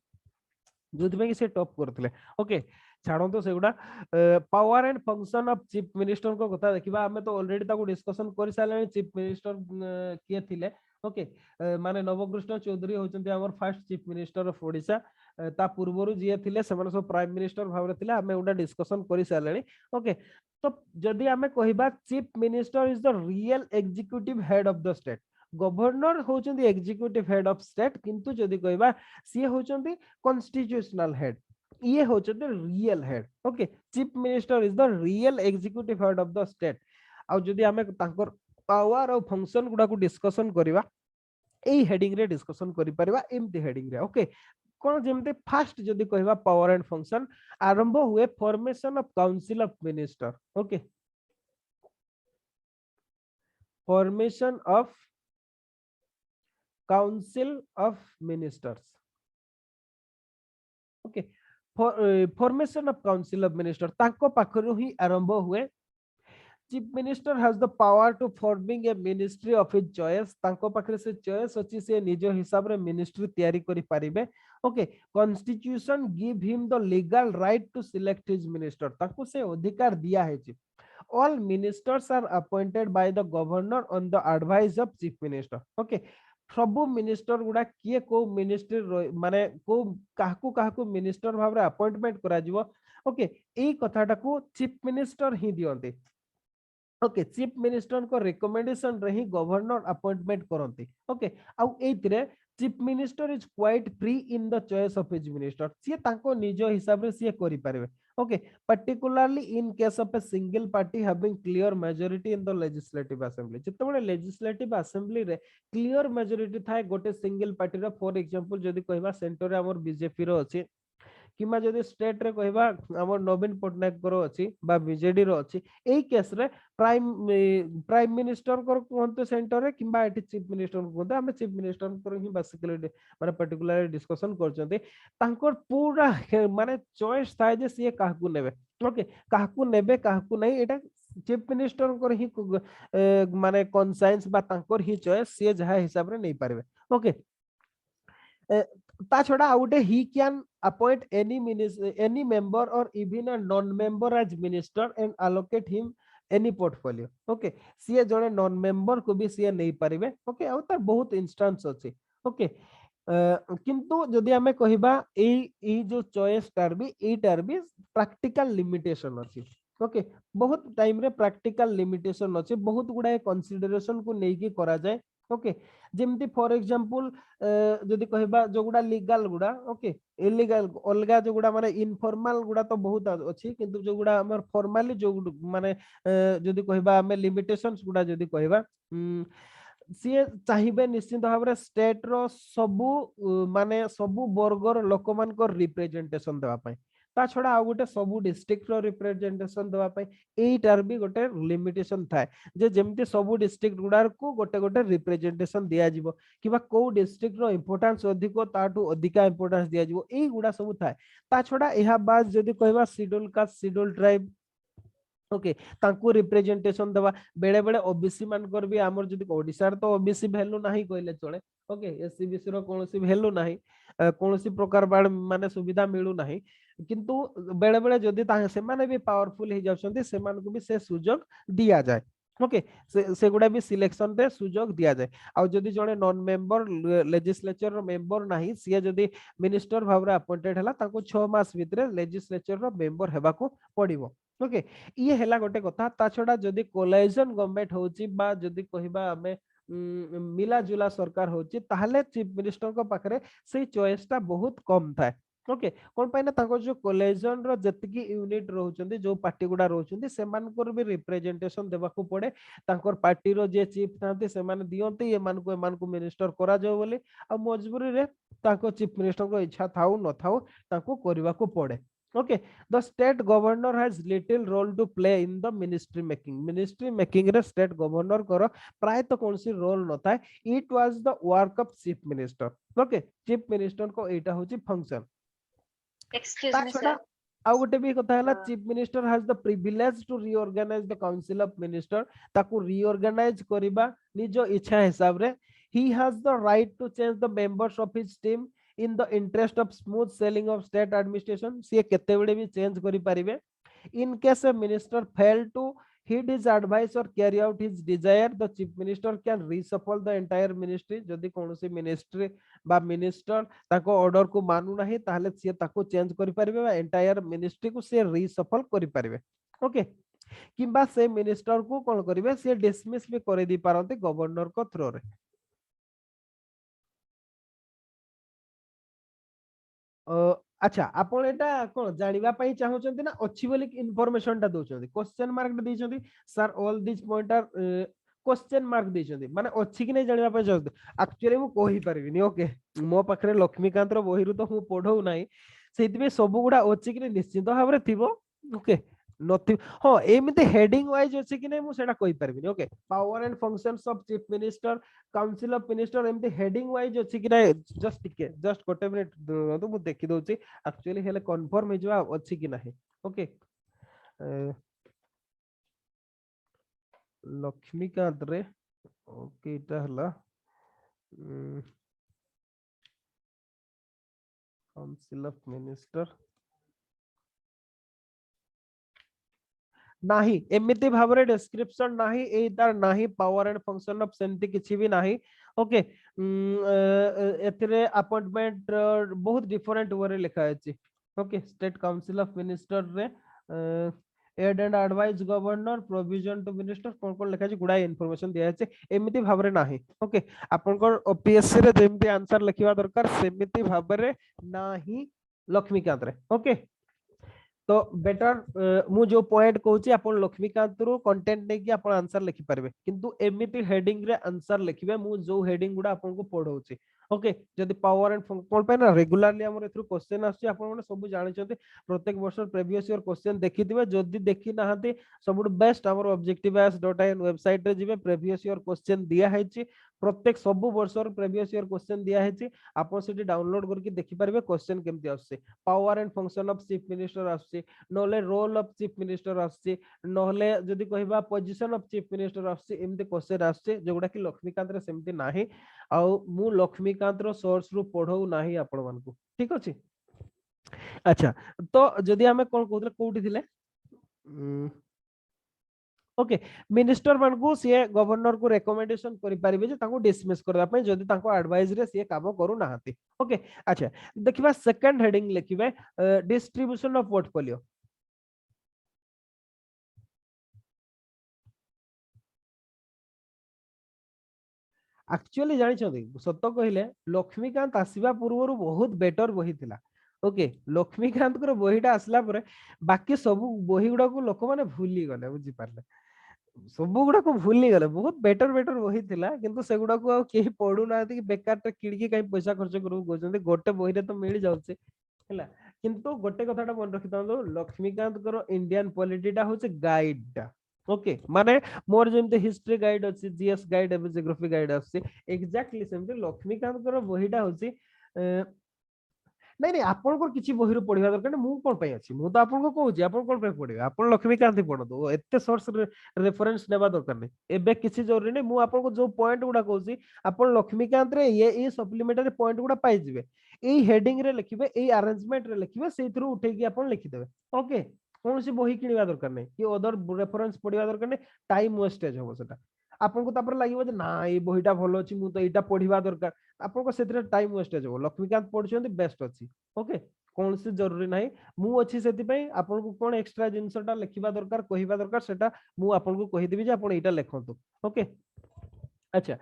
जोथि कि से टॉप करथिले ओके छाड़ो तो सेगुडा power and function of chief minister को कथा देखिबा हमें तो ऑलरेडी ताको डिस्कशन करि साले चीफ मिनिस्टर किए थिले ओके माने नवकृष्ण चौधरी होचंती हमर first chief minister of Odisha ता पूर्वरु जिए थिले सेमान सब प्राइम मिनिस्टर भाबरे थिले हमें उडा डिस्कशन करि साले ओके तो जदि हमें कहिबा chief minister is the real executive head of the state governor होचंती एग्जीक्यूटिव हेड ऑफ स्टेट किंतु जदि कहिबा सी होचंती कॉन्स्टिट्यूशनल हेड ये होचंती real head okay chief minister is the real executive head of the state आ जदि हमें तांकर पावर और फंक्शन गुडा को डिस्कशन करिबा एई हेडिंग रे डिस्कशन करि परिबा एमती हेडिंग रे ओके कोन जेमते फर्स्ट जदि कहिबा पावर एंड फंक्शन आरंभ हुए formation of council of minister okay formation of council of ministers okay formation of council of minister ताको पाखरु ही आरंभ हुए chief minister has the power to forming a ministry of his choice तांको पाखरे से चॉइस अछि से निज हिसाब रे मिनिस्ट्री तयारी करि पारिबे okay constitution give him the legal right to select his minister ताको से अधिकार दिया है जी all ministers are appointed by the governor on the advice of chief minister okay सबु मिनिस्टर गुडा किए को मिनिस्ट्री माने को काहकु मिनिस्टर भाव रे अपॉइंटमेंट करा जिवो ओके एई कथाटा को चीफ मिनिस्टर ही दियंते ओके चीफ मिनिस्टर को रिकमेंडेशन रे ही गवर्नर अपॉइंटमेंट करंती ओके आउ एइतरे chief minister is quite free in the choice of his minister सी तांको निज हिसाब रे सी करि पारिबे okay particularly in case of a single party having clear majority in the legislative assembly जते बडे लेजिस्लेटिव असेंबली रे क्लियर मेजॉरिटी थाए गोटे सिंगल पार्टी रो फॉर एग्जांपल जदी कहबा सेंटर रे हमर बीजेपी रो अछि किमा जदि स्टेट रे कहबा हमर नवीन पटनायक करो अछि बा बीजेडी रो अछि एई केस रे प्राइम मिनिस्टर को कोनते सेंटर रे किबा एटी चीफ मिनिस्टर को कोनते हम चीफ मिनिस्टर को ही बेसिकली माने पर्टिकुलर डिस्कशन करचंते तांकर पूरा माने चॉइस थाए जे से काहकु नेबे ओके काहकु नेबे काहकु नै एटा चीफ मिनिस्टर को ही माने कॉन्साइंस बा तांकर ही चॉइस से जहा हिसाब रे नै पारबे ओके ता छोड़ा आउटे he can appoint any member or even a non-member as minister and allocate him any portfolio okay सी जने नॉन मेंबर को भी सी नहीं पारिबे ओके आ तार बहुत इंस्टेंस अछि ओके किंतु जदि हमें कहिबा ए जो चॉइस टार भी प्रैक्टिकल लिमिटेशन अछि ओके बहुत टाइम रे प्रैक्टिकल लिमिटेशन अछि बहुत गुडा कंसीडरेशन को नेकी करा जाय ओके जेमती फॉर एग्जांपल जदि कहबा जो गुडा लीगल गुडा ओके इलीगल अलगा जो गुडा माने इनफॉर्मल गुडा तो बहुत अछि किंतु जो गुडा हमर फॉर्मली जो माने जदि कहबा हमें लिमिटेशंस गुडा जदि कहबा सी चाहिबे निश्चित भाव रे स्टेट रो सबु माने सबु वर्गर लोक मान को रिप्रेजेंटेशन देबा पई ता छोड़ा आ गोटे सबु डिस्ट्रिक्ट रो रिप्रेजेंटेशन देबा पई एटार भी गोटे लिमिटेशन थाए जे जेमती सबु डिस्ट्रिक्ट गुडार को गोटे गोटे रिप्रेजेंटेशन दिया जिवो किबा को डिस्ट्रिक्ट रो इंपोर्टेंस अधिक ताटू अधिका इंपोर्टेंस दिया जिवो एई गुडा सब थाए ता छोड़ा एहा बाद जदी कहबा schedule caste schedule tribe okay तांको रिप्रेजेंटेशन दबा बेले बेले ओबीसी मान कर भी हमर जदी ओडिसा रे तो ओबीसी वैल्यू नाही कहले चले ओके एससीबीसी रो कोनोसी वैल्यू नाही कोनोसी प्रकार बाड माने सुविधा मिलु नाही किंतु बेले बेले जदी ता से माने भी पावरफुल हे जाउछंती से मान को भी से सुजोग दिया जाय ओके से गुडा भी सिलेक्शन रे सुजोग दिया जाय आ जदी जने नॉन मेंबर लेजिस्लेचर रो मेंबर नाही सिया जदी मिनिस्टर भाबरे अपॉइंटेड हला ताको 6 मास भितरे लेजिस्लेचर रो मेंबर हेबा को पड़िबो ओके ये हेला गोटे कथा ता छडा जदी कोलाइजन गवर्नमेंट होची बा जदी कहिबा हमें मिला जुला सरकार होची ताहले चीफ मिनिस्टर को पाखरे से चॉइस ता बहुत कम थाए ओके कोन पाइना ताको जो कोलेजन रो जतिकी यूनिट रहउचंदी जो पार्टी गुडा रहउचंदी से मानकर भी रिप्रेजेंटेशन देबा को पड़े तांकर पार्टी रो जे चीफ थांती से माने दियंती एमान को मिनिस्टर करा जाओ बोली आ मजबूरी रे ताको चीफ मिनिस्टर को इच्छा थाउ न थाउ ताको करबा को पड़े okay the state governor has little role to play in the ministry making रे स्टेट गवर्नर कर प्राय तो कौन सी रोल न थाए it was the work of chief minister okay chief minister को एटा होची फंक्शन Excuse ता me, छडा sir. आउ गोटे भी कथा हला Uh, chief minister has the privilege to reorganise the council of minister ताकू रीऑर्गेनाइज करिबा निजो इच्छा हिसाब रे he has the right to change the members of his team in the interest of smooth sailing of state administration सी केते बेडे भी चेंज करि परिबे in case a minister failed to heed his advice or carry out his desire the chief minister can reshuffle the entire ministry जदि कोनोसी मिनिस्ट्री बा मिनिस्टर ताको ऑर्डर को मानु नाही ताहले से ताको चेंज करि परिबे बा एंटायर मिनिस्ट्री को से रीशफल करि परिबे ओके किंबा से मिनिस्टर को कोन करिवे से डिसमिस भी करे दी पारंती गवर्नर को थ्रो रे अच्छा आपण एटा कोन जानिबा पई चाहउचंती ना अछि बोली इन्फॉर्मेशन ता दोचंती क्वेश्चन मार्क देचंती sir all this point are question mark देचंती माने अछि कि नै जानिबा पई चाहउती एक्चुअली मु कहि परिबिनी ओके मो पाखरे लक्ष्मीकांत रो बहिरु तो मु पढौ नै सेति में सब गुडा अछि कि नै निश्चित भाबरे थिबो ओके नथि हां एमिते हेडिंग वाइज अछि कि नै मु सेटा कहि परिबिनी okay power and functions of chief minister council of minister एमती हेडिंग वाइज अछि कि नै जस्ट टिके जस्ट गोटे मिनिट तो मु देखि दोछि एक्चुअली हेले कंफर्म हे जवा अछि कि नाही ओके लक्ष्मीकांत रे ओके इटा हला काउंसिल ऑफ मिनिस्टर नाही एमिति भाबरे डिस्क्रिप्शन नाही ए तार नाही पावर एंड फंक्शन ऑफ सेंटी किछि भी नाही ओके एथिरे अपॉइंटमेंट बहुत डिफरेंट वे लिखा अछि okay state council of minister रे aid and advice governor provision to minister कोन कोन लिखा अछि गुडा इंफॉर्मेशन दिया अछि एमिति भाबरे नाही ओके आपन को ओपीएससी रे जेमिति आंसर लिखिबा दरकार सेमिति भाबरे नाही लक्ष्मीकांत रे ओके तो बेटर मु जो पॉइंट कहूची आपण लक्ष्मीकांत रो कंटेंट नै कि आपण आंसर लिखि परबे किंतु एमिति हेडिंग रे आंसर लिखिबे मु जो हेडिंग गुडा आपण को पढौची ओके जदी पावर एंड कोन पे ना रेगुलरली हमर एथु क्वेश्चन आसी आपण माने सब जानि छथि प्रत्येक वर्ष प्रीवियस ईयर क्वेश्चन देखिथिबे जदी देखि नाहंती सबुड बेस्ट हमर objectives.in वेबसाइट रे जिबे प्रीवियस ईयर क्वेश्चन दिया हैछि प्रत्येक सब वर्ष प्रीवियस ईयर क्वेश्चन दिया हैछि आपण सेठी डाउनलोड करके देखि परबे क्वेश्चन केमति आछे power and function of chief minister आछे नले रोल ऑफ चीफ मिनिस्टर आछे नले जदी कहबा पोजीशन ऑफ चीफ मिनिस्टर आछे एमति क्वेश्चन आछे जोगुडा कि लक्ष्मीकांत रे सेमति नाही आ मु लक्ष्मीकांत रो सोर्स रु पढौ नाही आपण मानकु ठीक अछि अच्छा तो जदी हमें कोन कहतले कोठी थिले ओके मिनिस्टर मान को सी गवर्नर को रेकमेंडेशन करि परिबे जे ताको डिसमिस करबा पय जदी ताको एडवाइस रे सी काम करू नाहंती ओके अच्छा देखिबा सेकंड हेडिंग लिखिबे डिस्ट्रीब्यूशन ऑफ पोर्टफोलियो एक्चुअली जानि छथि सत्य कहिले लक्ष्मीकांत आसीबा पूर्वरु बहुत बेटर बही थिला ओके लक्ष्मीकांत को बहीटा आसला परे बाकी सब बही गुडा को लोक माने भूली गले बुझी पारले सब गुडा को भूली गले बहुत बेटर बही थिला किंतु से गुडा को केही पढु नाथि कि बेकार टे किडकी काई पैसा खर्च करू गोजंती गोटे बही रे तो मिल जाउछे हैला किंतु गोटे कथाटा मन रखि तांदो लक्ष्मीकांत को इंडियन पॉलिटीटा होचे गाइड ओके माने मोर जेमते हिस्ट्री गाइड अछि जीएस गाइड एबे जियोग्राफी गाइड अछि एग्जैक्टली सेमते लक्ष्मीकांत को बहीटा होची नहीं नहीं आपन को किछि बहिरु पढिबा दरकार मु कोन पय अछि मु तो आपन को कहूची आपन कोन पय पढिबा आपन लक्ष्मीकांत पढतो एते सोर्स रेफरेंस नेबा दरकार नै एबे किछि जरूरी नै मु आपन को जो पॉइंट गुडा कहूची आपन लक्ष्मीकांत रे ये सप्लीमेंटरी पॉइंट गुडा पाइ जिवे एई हेडिंग रे लिखिबे एई अरेंजमेंट रे लिखिबे सेई थ्रू उठै कि आपन लिखि देबे ओके कौन सी बही किनिबा दरकार नै कि अदर रेफरेंस पढिबा दरकार नै टाइम वेस्टेज हो सेटा आपन को तापर लागिबो जे ना ए बहीटा भलो अछि मु तो एटा पढिबा दरकार आपन को सेतरे टाइम वेस्टेज हो लक्ष्मीकांत पढछन्ती बेस्ट अछि ओके कौन सी जरूरी नाही मु अछि सेति पई आपन को कोन एक्स्ट्रा जिंसटा लिखिबा दरकार कहिबा दरकार सेटा मु आपन को कहि देबी जे आपन एटा लेखंतु ओके अच्छा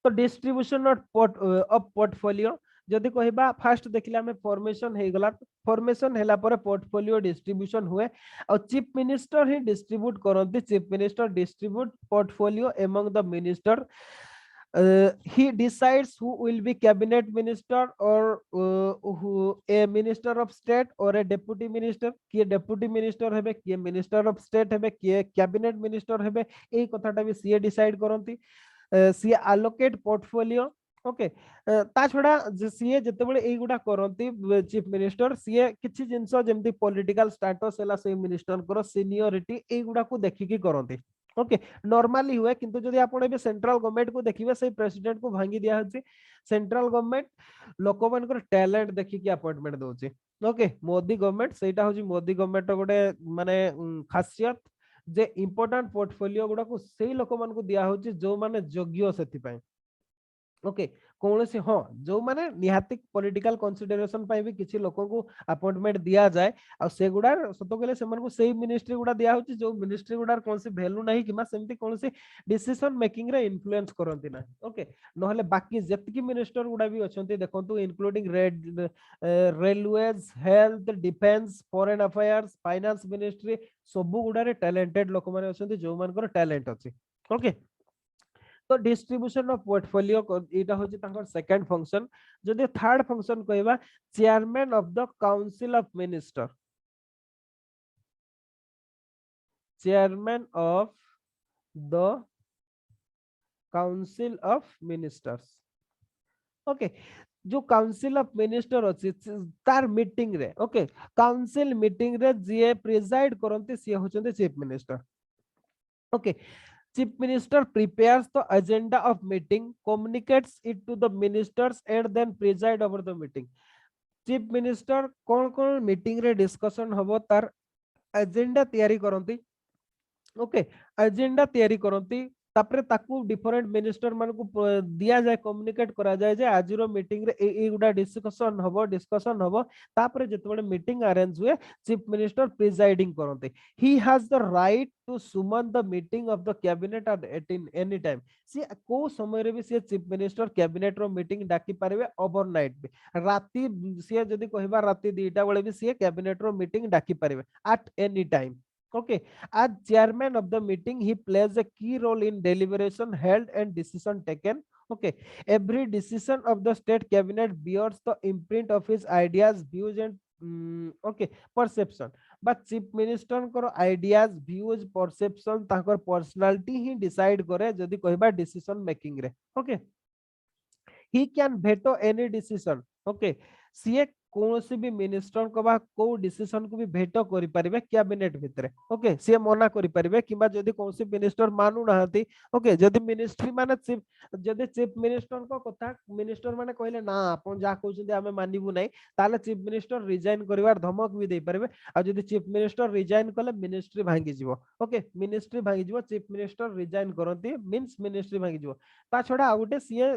तो डिस्ट्रीब्यूशन ऑफ पोर्टफोलियो जदि कहबा फास्ट देखिला हमें फॉर्मेशन हे गला फॉर्मेशन हैला पर पोर्टफोलियो डिस्ट्रीब्यूशन हुए और चीफ मिनिस्टर ही डिस्ट्रीब्यूट करंती chief minister distribute portfolio among the minister he decides who will be cabinet minister or who a minister of state or a deputy minister किए deputy minister हेबे किए minister of state हेबे किए cabinet minister हेबे एई कथाटा भी सीए डिसाइड करंती सीए allocate portfolio ओके ता छडा सीए जेतेबेले एई गुडा करंती चीफ मिनिस्टर सीए किछि जिंस जेमति पॉलिटिकल स्टेटस हैला से मिनिस्टर करो सीनियरिटी एई गुडा को देखिकी करंती ओके नॉर्मली हुए किंतु जदि आपण एबे सेंट्रल गवर्नमेंट को देखिबे से प्रेसिडेंट को भांगी दिया होची सेंट्रल गवर्नमेंट लोक मानकर टैलेंट देखिकी अपॉइंटमेंट दोची ओके मोदी गवर्नमेंट सेटा होची मोदी गवर्नमेंट गोटे माने खासियत जे इंपोर्टेंट पोर्टफोलियो गुडा को सेई लोक मान को दिया होची जो माने योग्य सेति पय ओके कौन से हाँ जो माने निहातिक पॉलिटिकल कंसीडरेशन पाई भी किछि लोकों को अपॉइंटमेंट दिया जाए और से गुडार सतो गेले सेमन को सेही मिनिस्ट्री गुडा दिया होची जो मिनिस्ट्री गुडार कौन से वैल्यू नाही किमा सेमति कौन से डिसीजन मेकिंग रे इन्फ्लुएंस करंती ना ओके नहले बाकी जतकी मिनिस्टर गुडा भी अछंती देखंतु including railways health defence foreign affairs finance ministry सब गुडारे टैलेंटेड लोक माने अछंती जो मानकर टैलेंट अछि ओके तो डिस्ट्रीब्यूशन ऑफ पोर्टफोलियो एटा होची तांकर सेकंड फंक्शन जदि थर्ड फंक्शन कहबा chairman of the council of minister chairman of the council of ministers okay जो काउंसिल ऑफ मिनिस्टर अछि तार मीटिंग रे ओके काउंसिल मीटिंग रे जे प्रिजाइड करंती से होचंते chief minister okay Chief Minister prepares the agenda of meeting, communicates it to the ministers, and then preside over the meeting. Chief Minister कौन meeting रे discussion हबो तार agenda तैयारी करंती ओके agenda तैयारी करंती तापरे ताकू डिफरेंट मिनिस्टर मान को दिया जाए कम्युनिकेट करा जाए जे आज रो मीटिंग रे ए गुडा डिस्कशन हबो तापरे जतबे मीटिंग अरेंज हुए चीफ मिनिस्टर प्रिजाइडिंग करंते he has the right to summon the meeting of the cabinet at any time सी को समय रे भी सी चीफ मिनिस्टर कैबिनेट रो मीटिंग डाकी पारबे ओवरनाइट भी राती सी जदी कहबा राती 2टा बेले भी सी कैबिनेट रो मीटिंग डाकी पारबे at any time okay as chairman of the meeting he plays a key role in deliberation held and decision taken okay every decision of the state cabinet bears the imprint of his ideas views and okay perception but chief minister को ideas views perception ताकर personality ही decide करे जदी कहबा decision making रे okay he can veto any decision okay CA कौन से भी मिनिस्टर को बा को डिसीजन को भी भेटो करि परिबे कैबिनेट भितरे ओके से मना करि परिबे किबा जदी कौन से मिनिस्टर मानु नाहती ओके जदी मिनिस्ट्री माने चीफ जदी चीफ मिनिस्टर को कथा मिनिस्टर माने कहले ना आपण जा कहउछन हमें मानिबु नै ताले चीफ मिनिस्टर रिजाइन करिवार धमक भी दे परिबे आ जदी चीफ मिनिस्टर रिजाइन कले मिनिस्ट्री भांगी जिवो ओके मिनिस्ट्री भांगी जिवो चीफ मिनिस्टर रिजाइन करंती मींस मिनिस्ट्री भांगी जिवो ता छोडा आ गुटे सीए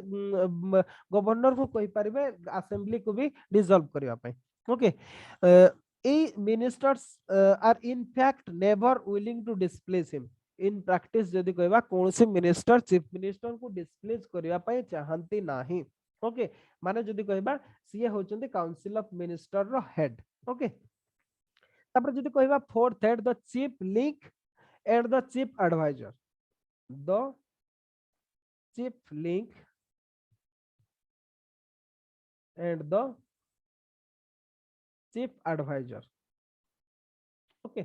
गवर्नर को कहि परिबे असेंबली को भी डिसॉल्व करिवा पई okay ministers are in fact never willing to displace him in practice जदी कहबा कौन से मिनिस्टर चीफ मिनिस्टर को डिस्प्लेस करिवा पई चाहंती नाही ओके माने जदी कहबा सीए होचंती काउंसिल ऑफ मिनिस्टर रो हेड ओके तापर जदी कहबा fourth head the chief link and the chief advisor the chief link and the chief advisor okay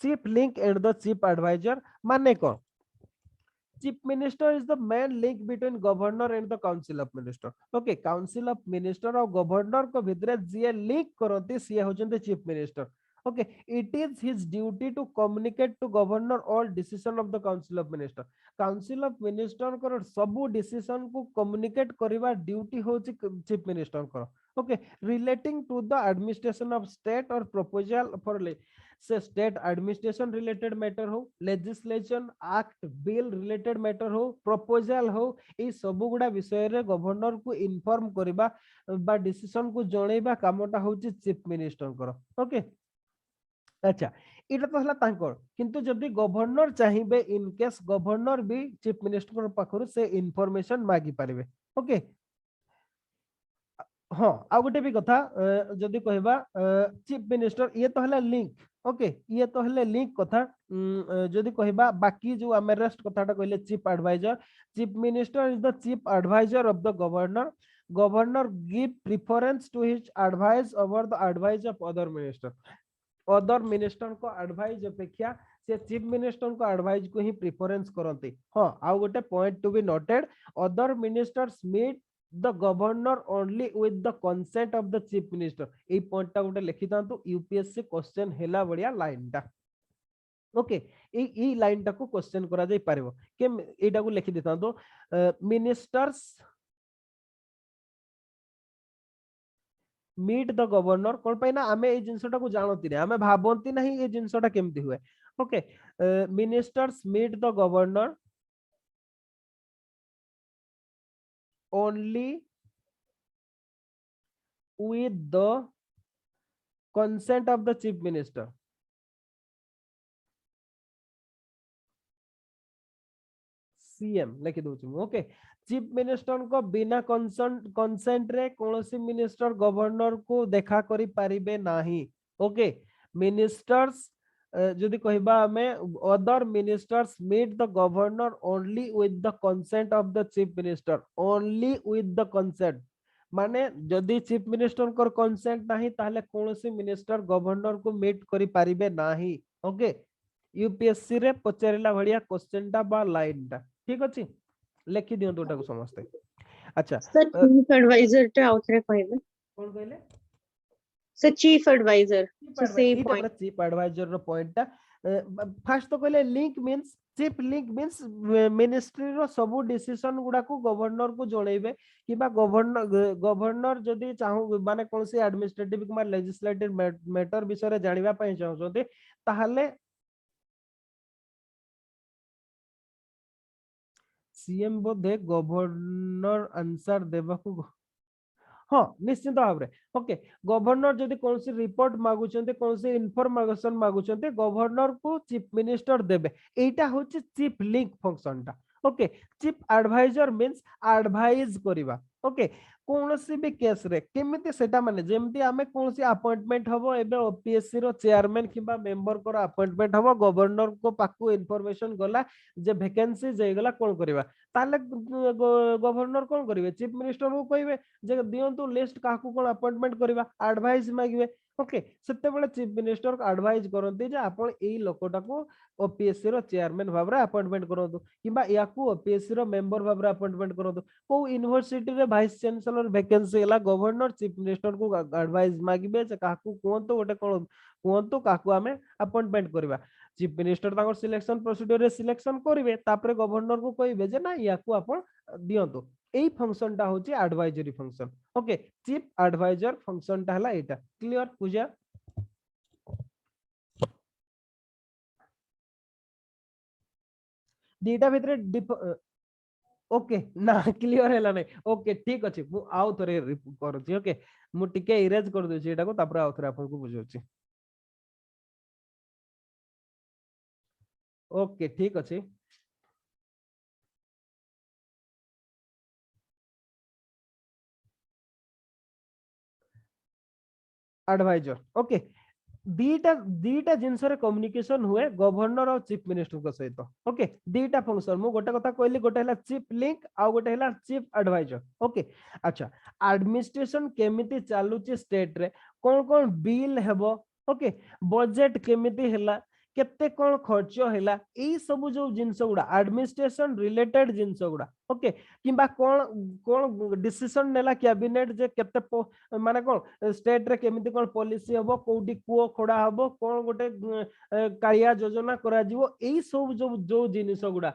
chief link and the chief advisor माने कौन chief minister is the main link between governor and the council of minister okay council of minister और governor को भितरे जे लिंक करंती से होचंते chief minister okay it is his duty to communicate to governor all decision of the council of minister को सब decision को communicate करिवा ड्यूटी होची chief minister को okay relating to the administration of state or proposal for say state administration related matter हो legislation act bill related matter हो proposal हो ए सब गुडा विषय रे गवर्नर को इन्फॉर्म करिबा बा डिसीजन को जणैबा कामटा होची चीफ मिनिस्टर को ओके अच्छा इटा तो हला तांकर किंतु जदी गवर्नर चाहिबे इन केस गवर्नर भी चीफ मिनिस्टर पाखरु से इंफॉर्मेशन मागी पारिबे ओके हाँ आ गोटे भी कथा जदि कहबा चीफ मिनिस्टर ये तो हला लिंक ओके ये तो हले लिंक कथा जदि कहबा बाकी जो आमे रेस्ट कथाटा कहले chief minister is the chief adviser of the governor governor give preference to his advice over the advice of other minister को एडवाइस अपेक्षा से चीफ मिनिस्टर को एडवाइस को ही प्रेफरेंस करते हाँ आ गोटे point to be noted other ministers meet the governor only with the consent of the chief minister A point टा गोटे लिखि तांतु यूपीएससी क्वेश्चन हेला बढ़िया लाइन टा ओके ई लाइन टा को क्वेश्चन करा जाई पारिबो के एटा को लिखि देतांतु मिनिस्टर्स मीट द गवर्नर कोन पाइना आमे ए जिंसटा को जानती नै आमे भाबंती नहीं ए जिंसटा केमती हुए okay ministers meet the governor only with the consent of the chief minister CM लिखि दोछु ओके चीफ मिनिस्टर को बिना कंसेंट रे कोनोसी मिनिस्टर गवर्नर को देखा करि पारिबे नाही ओके मिनिस्टर्स जदि कहबा हमें other ministers meet the governor only with the consent of the chief minister only with the consent माने जदि चीफ मिनिस्टर को कंसेंट नाही ताहले कोनोसी मिनिस्टर गवर्नर को मीट करि पारिबे नाही ओके यूपीएससी रे पचारिला भड़िया क्वेश्चन टा बा लाइन टा ठीक अछि लिखि दियो तोटा को समझते अच्छा सर चीफ एडवाइजर टा आउथरे कहबे कोन कहले sir chief advisor so same point chief advisor रो पॉइंट टा फर्स्ट तो कहले link means chief link means ministry रो सब डिसीजन गुडा को गवर्नर को जणैबे किबा गवर्नर जदी चाहू माने कोनसी एडमिनिस्ट्रेटिव किबा लेजिस्लेटिव मैटर विषय रे जानिबा पय चाहउछते ताहले सीएम बोधे गवर्नर आंसर देबा को हाँ निश्चित भाव में ओके गवर्नर जदि कौन सी रिपोर्ट मागुचंते कौन सी इनफॉरमेशन मागुचंते गवर्नर को चीफ मिनिस्टर देबे एटा होची चीफ लिंक फंक्शन टा okay chief adviser means advise करिबा ओके कोनसी भी केस रे केमिति सेटा माने जेमति आमे कोनसी अपॉइंटमेंट हबो एबे ओपीएससी रो चेयरमैन किबा मेंबर को अपॉइंटमेंट हबो गवर्नर को पाकू इनफॉरमेशन गला जे वैकेंसी जेगला कोन करिबा ताले गवर्नर कोन करिवे चीफ मिनिस्टर को कहिवे जे दियंतु लिस्ट काकू कोन अपॉइंटमेंट करिबा एडवाइस मागिवे ओके सेते बेले चीफ मिनिस्टर को एडवाइस करंती जे आपण एई लोकटा को ओपीएससी रो चेयरमैन भाबरे अपॉइंटमेंट करंतु किबा याकू ओपीएससी रो मेंबर भाबरे अपॉइंटमेंट करंतु को यूनिवर्सिटी रे वाइस चांसलर वैकेंसी हला गवर्नर चीफ मिनिस्टर को एडवाइस मागिबे जे काकू कोंतो गोटे कोन कोंतो काकू हमें अपॉइंटमेंट करबा चीफ मिनिस्टर ताको सिलेक्शन प्रोसीजर रे सिलेक्शन करिवे तापरे गवर्नर को कहिबे जे ना याकू आपण दियंतु एई फंक्शन टा होची advisory function okay chief adviser function टा हला एटा क्लियर पूजा दीटा भितरे ओके ना क्लियर हैला नै ओके ठीक अछि मु आउ थरे करछि ओके मु टिके इरेज कर दोछि एटा को तापर आउ थरे आपन को बुझौछि ओके ठीक अछि एडवाइजर ओके दीटा जिनस रे कम्युनिकेशन हुए गवर्नर और चीफ मिनिस्टर को सहित ओके दीटा फंक्शन मु गोटे कथा कहली गोटे हला चीफ लिंक आ गोटे हला चीफ एडवाइजर ओके अच्छा एडमिनिस्ट्रेशन केमिति चालुची स्टेट रे कोन कोन बिल हेबो ओके बजट केमिति हला केते कोन खर्च हला एई सब जो जिंस गुडा एडमिनिस्ट्रेशन रिलेटेड जिंस गुडा ओके किबा कोन कोन डिसीजन नेला कैबिनेट जे केते माने कोन स्टेट रे केमिति कोन पॉलिसी हबो कोडी कुओ खोडा हबो कोन गोटे कालिया योजना करा जीवो एई सब जो जिंस गुडा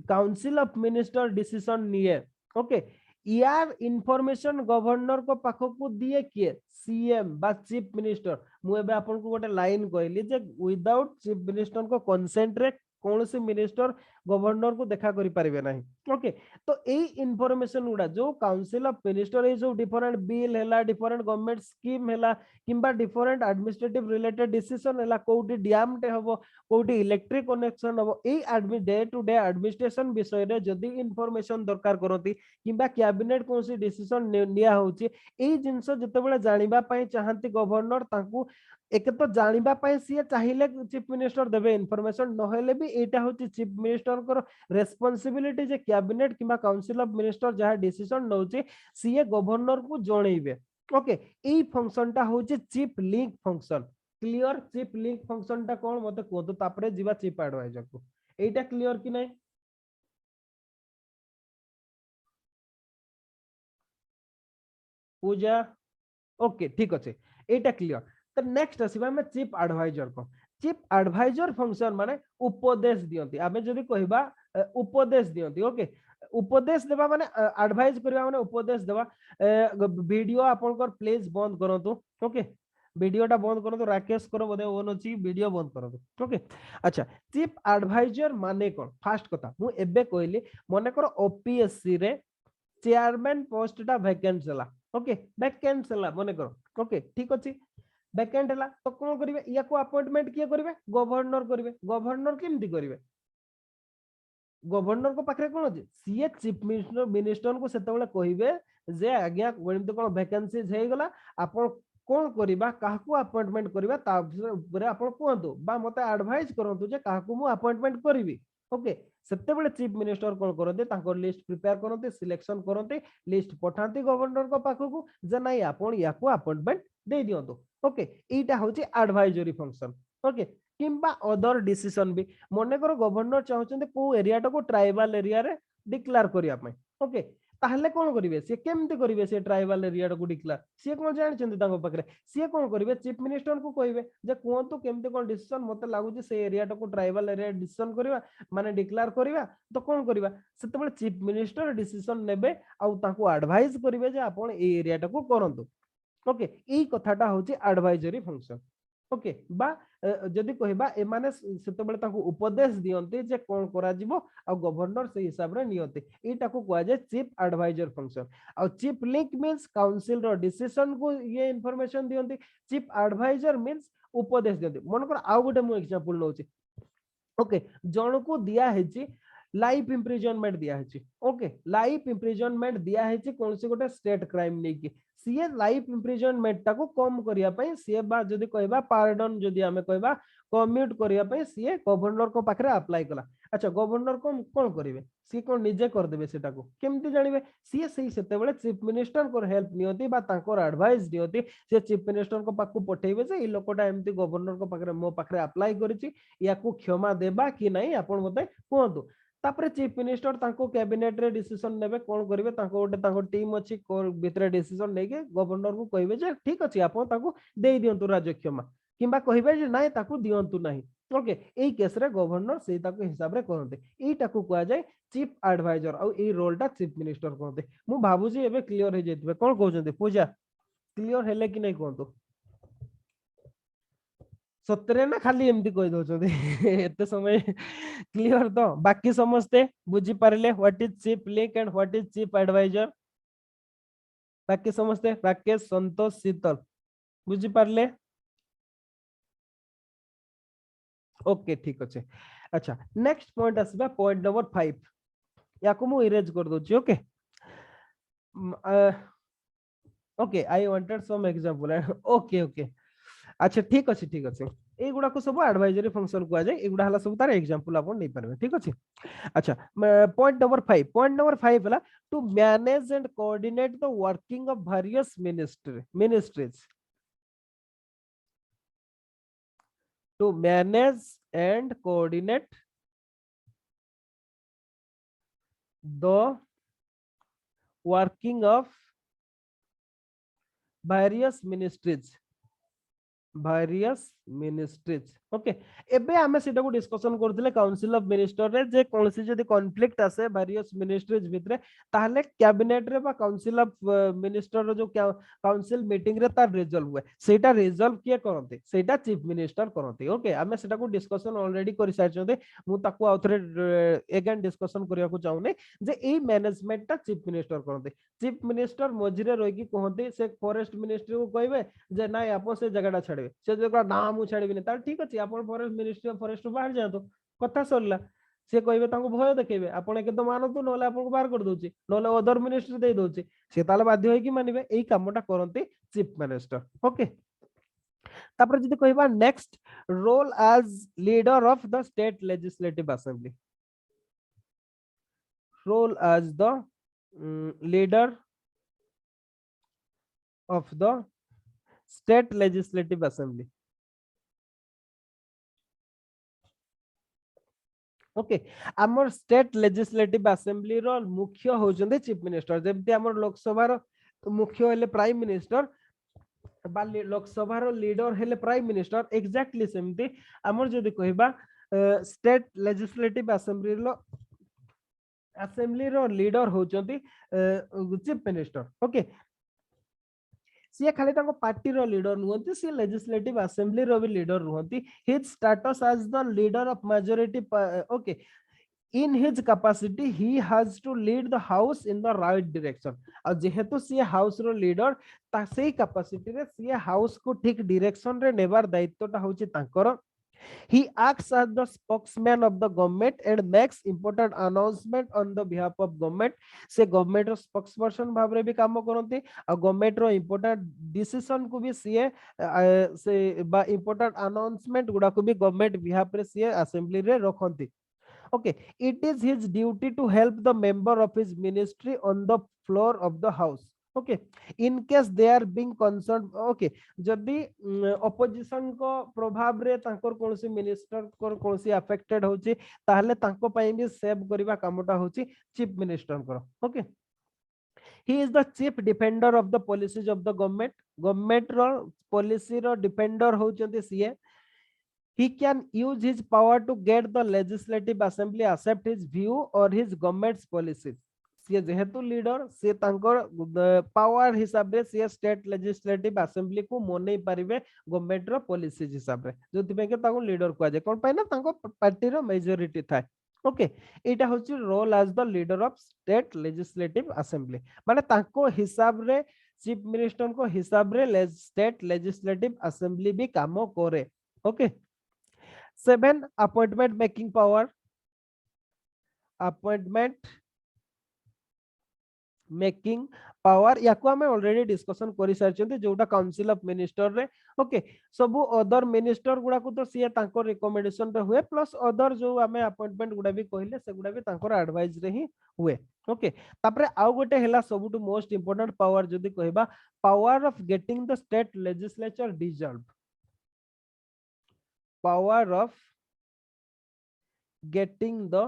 काउंसिल ऑफ मिनिस्टर डिसीजन निये ओके यार इनफॉरमेशन गवर्नर को पाखो को दिए किए सीएम बा चीफ मिनिस्टर मु एबे आपन को गोटे लाइन कहली जे विदाउट चीफ मिनिस्टर को कंसेंट रे कौन से मिनिस्टर गवर्नर को देखा करि पारिबे नाही ओके तो एई इंफॉर्मेशन गुडा जो काउंसिल ऑफ मिनिस्टर ए जो डिफरेंट बिल हैला डिफरेंट गवर्नमेंट स्कीम हैला किंबा डिफरेंट एडमिनिस्ट्रेटिव रिलेटेड डिसीजन हैला कोउटी डैम टे हबो कोउटी इलेक्ट्रिक कनेक्शन हबो एई डे टू डे एडमिनिस्ट्रेशन विषय रे जदी इंफॉर्मेशन दरकार करती किंबा कैबिनेट कौन सी डिसीजन निया होची एई जिंस जतेबेले जानिबा पई चाहंती गवर्नर तांकू एक तो जानिबा पई सी चाहिले चीफ मिनिस्टर देबे इंफॉर्मेशन नहेले भी एटा होची चीफ मिनिस्टर को रेस्पोंसिबिलिटी जे कैबिनेट किंबा काउंसिल ऑफ मिनिस्टर जहा डिसीजन नउची सी गवर्नर को जणैबे ओके एई फंक्शन टा होची chief link function clear chief link function टा कोन मते कोदो तापरे जीवा चीफ एडवाइजर को एटा क्लियर कि नै पूजा ओके ठीक अछि एटा क्लियर तो नेक्स्ट आसीबा हम चीफ एडवाइजर को चीफ एडवाइजर फंक्शन माने उपदेश दियंती आमे जदी कहबा उपदेश दियंती ओके उपदेश देबा माने एडवाइज करबा माने उपदेश देबा वीडियो आपनकर प्लीज बंद करंतु ओके वीडियोटा बंद करंतु राकेश करो बोधे ओन अछि वीडियो बंद करंतु ओके अच्छा चीफ एडवाइजर माने कोन फास्ट कथा मु एबे कहली मने कर ओपीएससी रे चेयरमैन पोस्ट टा वैकेंट हला ओके वैकेंट हला मने करो ओके ठीक अछि वैकेंट हला तो कोन करिवे या को अपॉइंटमेंट किए करिवे गवर्नर करिवे गवर्नर केमती करिवे गवर्नर को पाखरे कोन अछि सीए चीफ मिनिस्टर को सेतेबेले कहिवे जे आज्ञा एमती कोन वैकेंसीज हे गला आपण कोन करिबा काहको अपॉइंटमेंट करिबा ता ऊपर आपण कोंतु बा मते एडवाइस करंतु जे काहको मु अपॉइंटमेंट करिवि ओके सेतेबेले चीफ मिनिस्टर कोन करते तांको लिस्ट प्रिपेयर करते सिलेक्शन करते लिस्ट पठांती गवर्नर को पाखको जे नाही आपण याको अपॉइंटमेंट दे दियंतु ओके एटा होची एडवाइजरी फंक्शन ओके किंबा अदर डिसीजन भी मने करो गवर्नर चाहउछन्ते को एरिया को ट्राइबल एरिया रे डिक्लेयर करिया पय ओके ताहले कोन करिवे से केमते करिवे से ट्राइबल एरिया को डिक्लेयर से कोन जानछन्ते तांको पकरे से कोन करिवे चीफ मिनिस्टर को कहिवे जे कोंतो केमते कोन डिसीजन मते लागु जे से एरिया को ट्राइबल एरिया डिसीजन करिवा माने डिक्लेयर करिवा तो कोन करिवा सेतेबेले चीफ मिनिस्टर डिसीजन नेबे आ तांको एडवाइस करिवे जे आपण ए एरिया को करंतु ओके ई कथाटा होची एडवाइजरी फंक्शन ओके बा जदि कहबा ए माने सेतेबेले तांको उपदेश दियंती जे कोन करा जिवो आ गवर्नर से हिसाब रे नियंती एटा को कहवा जे चीफ एडवाइजर फंक्शन आ चीफ लिंक मींस काउंसिल रो डिसीजन को ये इंफॉर्मेशन दियंती चीफ एडवाइजर मींस उपदेश दियंती मन कर आ गोटे मु एग्जांपल नउची ओके जण को दिया हेची लाइफ इम्प्रिजनमेंट दिया हेची ओके लाइफ इम्प्रिजनमेंट दिया हेची कोन से गोटे स्टेट क्राइम नै की सीए लाइफ इम्प्रिजनमेंट टा को कम करिया पई सीए बा जदी कहबा पार्डन जदी हमें कहबा कम्यूट करिया पई सीए गवर्नर को पाखरे अप्लाई कला अच्छा गवर्नर को कोन करिवे सी कोन निजे कर देबे सेटा को केमती जानिबे सीए सही सेते बेले चीफ मिनिस्टर को हेल्प नियति बा तांकर एडवाइस दियति से चीफ मिनिस्टर को पाखु पठेइबे जे ई लोकटा एमती गवर्नर को पाखरे मो पाखरे अप्लाई करिछि या को क्षमा देबा कि नाही आपण मते कोंतु तापरे चीफ मिनिस्टर तांको कैबिनेट रे डिसीजन नेबे कोन करिवे तांको ओटे तांको टीम अछि को भितरे डिसीजन नेके गवर्नर को कहिबे जे ठीक अछि आपण तांको देई दियंतु राज्य क्षमा किंबा कहिबे जे नाही ताकू दियंतु नाही ओके एई केस रे गवर्नर सेई ताको हिसाब रे करते एई ताकू कुआ जाय चीफ एडवाइजर आ एई रोल टा चीफ मिनिस्टर करते मु भाबु जे एबे क्लियर हे जेतबे कोन कहउछन्ते पूजा क्लियर हेले कि नै कोंतो सतरे ना खाली एमती कहि दउछन्ते एते समय क्लियर तो बाकी समझते बुझी पारले what is chief link and what is chief adviser बाकी समझते राकेश संतोष शीतल बुझी पारले ओके ठीक अच्छे अच्छा नेक्स्ट पॉइंट आसबा पॉइंट नंबर 5 याको मु इरेज कर दोची okay okay I wanted some example okay okay अच्छा ठीक अच्छे ए गुडा को सब एडवाइजरी फंक्शन को आ जाए ए गुडा हला सब तार एग्जांपल आपन नै परबे ठीक अछि अच्छा पॉइंट नंबर 5 हला to manage and coordinate the working of various ministries to manage and coordinate the working of various ministries okay एबे आमे सेटा को डिस्कशन करथिले काउंसिल ऑफ मिनिस्टर रे जे कोनसी जदी कॉन्फ्लिक्ट आसे वेरियस मिनिस्ट्रीज भितरे ताहले कैबिनेट रे बा काउंसिल ऑफ मिनिस्टर रो जो काउंसिल मीटिंग रे तार रिजॉल्व हुए सेटा रिजॉल्व किए करते सेटा चीफ मिनिस्टर करते ओके आमे सेटा को डिस्कशन ऑलरेडी करि सारछते मु ताको आउथरे अगेन डिस्कशन करिया को चाहुने जे एई मैनेजमेंट ता चीफ मिनिस्टर करते चीफ मिनिस्टर मझिरे रही की कहते से फॉरेस्ट मिनिस्ट्री को कहबे जे ना आप से जगह छाड़े से जगह ना मु छाड़बी तार ठीक अछि आपण फॉरेस्ट मिनिस्ट्री ऑफ फॉरेस्ट बाहर जातो कथा सरला से कहबे ताको भय देखेबे आपण के तो मानतु नले आपण को बाहर कर दोची नले अदर मिनिस्ट्री दे दोची से ताले बाध्य होई कि मानिबे एई कामटा करंती चीफ मिनिस्टर ओके तापर जदी कहबा next role as leader of the state legislative assembly role as the leader of the state legislative assembly okay आमर स्टेट लेजिस्लेटिव असेंबली रो मुख्य होजंदे चीफ मिनिस्टर जेमति आमर लोकसभा रो मुख्य हेले प्राइम मिनिस्टर बा लोकसभा रो लीडर हेले प्राइम मिनिस्टर एग्जैक्टली सेमति आमर जदी कहबा स्टेट लेजिस्लेटिव असेंबली रो लीडर होचंती चीफ मिनिस्टर ओके सी खाली ताको पार्टी रो लीडर नुहंती सी लेजिस्लेटिव असेंबली रो भी लीडर रुहंती his status as the leader of majority okay in his capacity he has to lead the house in the right direction और जेहेतु सी हाउस रो लीडर ता सेही कैपेसिटी रे सी हाउस को ठीक डायरेक्शन रे नेबार दायित्वटा होची तांकर he acts as the spokesman of the government and makes important announcement on the behalf of government से गवर्नमेंट रो स्पोक्सपर्सन भाबरे भी काम करंती और गवर्नमेंट रो इंपोर्टेंट डिसीजन को भी सीए से बा इंपोर्टेंट अनाउंसमेंट गुडा को भी गवर्नमेंट बिहाफ रे सीए असेंबली रे रखंती okay it is his duty to help the member of his ministry on the floor of the house okay in case they are being concerned okay जदी opposition को प्रभाव रे तांकर कोनसी मिनिस्टर को कोनसी अफेक्टेड होची ताहले तांको पई भी सेव करिवा कामटा होची चीफ मिनिस्टर को okay he is the chief defender of the policies of the government रो policy रो defender होचंती सीए he can use his power to get the legislative assembly accept his view or his government's policies से जेहेतु लीडर से तांकर पावर हिसाब रे से स्टेट लेजिस्लेटिव असेंबली को मनै परिबे गवर्नमेंट रो पॉलिसीज हिसाब रे जोति पे के ताको लीडर को आजे कोन पाइना तांको पार्टी रो मेजॉरिटी थाय ओके एटा होची role as the leader of state legislative assembly माने तांको हिसाब रे चीफ मिनिस्टर को हिसाब रे स्टेट लेजिस्लेटिव असेंबली भी काम करे okay 7 appointment making power appointment making power याको हमें ऑलरेडी डिस्कशन करि सारचंती जोटा काउंसिल ऑफ मिनिस्टर रे ओके सब अदर मिनिस्टर गुडा को तो सिया तांको रिकमेंडेशन रे हुए प्लस अदर जो हमें अपॉइंटमेंट गुडा भी कहले से गुडा भी तांको एडवाइस रे ही हुए ओके तापरे आउ गोटे हैला सबुटू मोस्ट इंपोर्टेंट पावर जदी कहबा power of getting the state legislature dissolve power of getting the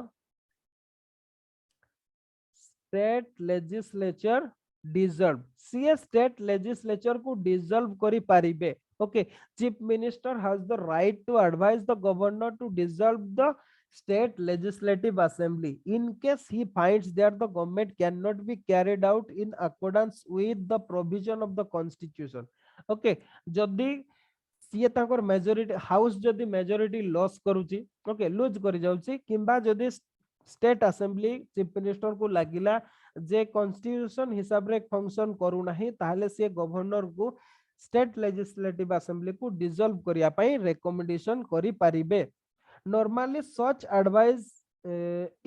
state legislature dissolved सी स्टेट लेजिस्लेचर को डिसॉल्व करि पारिबे okay chief minister has the right to advise the governor to dissolve the state legislative assembly in case he finds that the government cannot be carried out in accordance with the provision of the constitution okay जदी सीए तांकर मेजॉरिटी हाउस जदी मेजॉरिटी लॉस करूची ओके लूज करि जाउची किंबा जदी स्टेट असेंबली चीफ मिनिस्टर को लागिला जे कॉन्स्टिट्यूशन हिसाब रे फंक्शन करू नाही ताहले से गवर्नर को स्टेट लेजिस्लेटिव असेंबली को डिसॉल्व करिया पई रिकमेंडेशन करि पारिबे normally such advice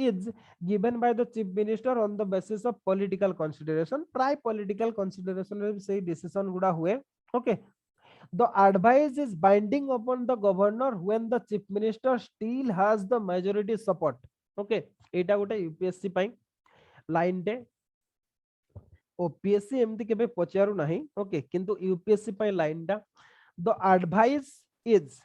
is given by the chief minister on the basis of political consideration प्राय political consideration रे से डिसीजन गुडा हुए okay the advice is binding upon the governor when the chief minister still has the majority support okay एटा गोटे यूपीएससी पई लाइन डे ओपीएससी एमती केबे पचारू नाही ओके किंतु यूपीएससी पई लाइन डा द एडवाइस इज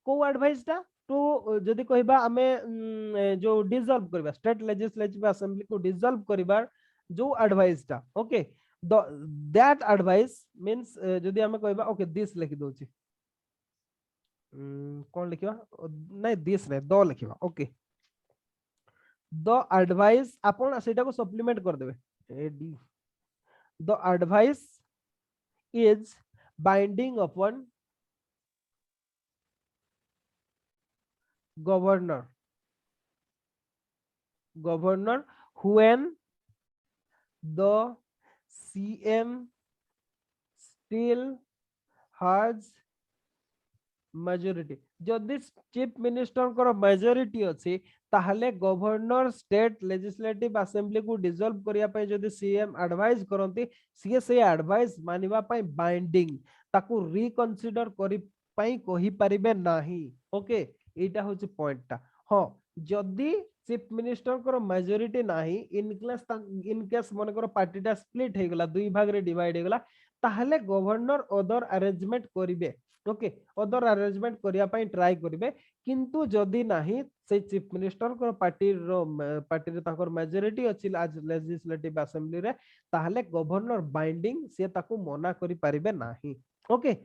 को एडवाइस डा तो जदी कहबा हमें जो डिसॉल्व करबा स्टेट लेजिस्लेटिव असेंबली को डिसॉल्व करबा जो एडवाइस डा ओके that advice means जदी हमें कहबा ओके दिस लिखि दोची कौन लिखिबा नहीं दिस नहीं द लिखिबा ओके द एडवाइस आपण सेटा को सप्लीमेंट कर देबे एडी the advice is binding upon governor when the CM still has majority जदि चीफ मिनिस्टर को मेजोरिटी अच्छी ताहले गवर्नर स्टेट लेजिस्लेटिव असेंबली को डिसॉल्व करिया पय जदि सीएम एडवाइस करंती सीए से एडवाइस मानिबा पय बाइंडिंग ताकू रिकंसीडर करि पय कहि परिबे नाही ओके एटा होची पॉइंटटा हां जदि चीफ मिनिस्टर को मेजोरिटी नाही इन केस मन को पार्टीटा स्प्लिट हे गला दुई भाग रे डिवाइड हे गला ताहले गवर्नर अदर अरेंजमेंट करिवे ओके अदर अरेंजमेंट करिया पय ट्राई करिवे किंतु जदि नाही से चीफ मिनिस्टर को पार्टी रे ताकर मेजोरिटी अछि आज लेजिस्लेटिव असेंबली रे ताहले गवर्नर बाइंडिंग से ताकू मना करि परिबे नाही ओके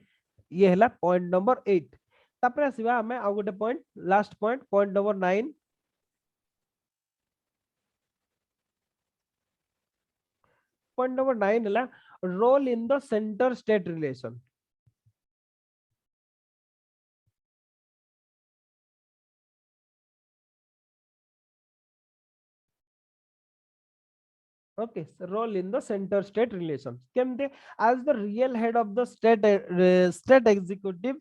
ये हला पॉइंट नंबर 8 तापर आसीबा हमें आ गोटे point last point point number 9 point number 9 हला role in the centre state relation okay so role in the center state relations kemte as the real head of the state executive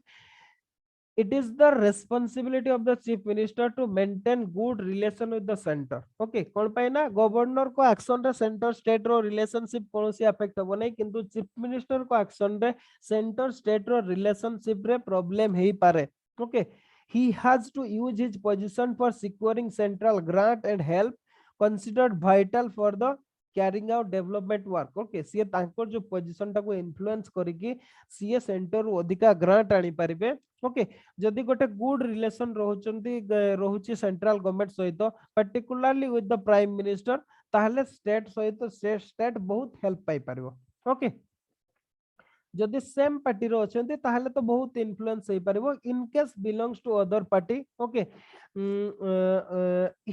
it is the responsibility of the chief minister to maintain good relation with the center okay kon pai na governor ko action रे center state ro relationship कोनोसी affect हो नै किंतु chief minister को action रे center state ro relationship रे problem हेई पारे okay he has to use his position for securing central grant and help considered vital for the carrying out development work okay सी तांकर जो पोजीशन टा को इन्फ्लुएंस करिकि सी सेंटर रो अधिका ग्रांट आनी परिबे ओके जदि गोटे गुड रिलेशन रहुची सेंट्रल गवर्नमेंट सहित particularly with the prime minister ताहले स्टेट सहित स्टेट बहुत हेल्प पाई परिबो ओके जदि सेम पार्टी रो अछंती ताहले तो बहुत इन्फ्लुएंस होई परिबो in case belongs to other party okay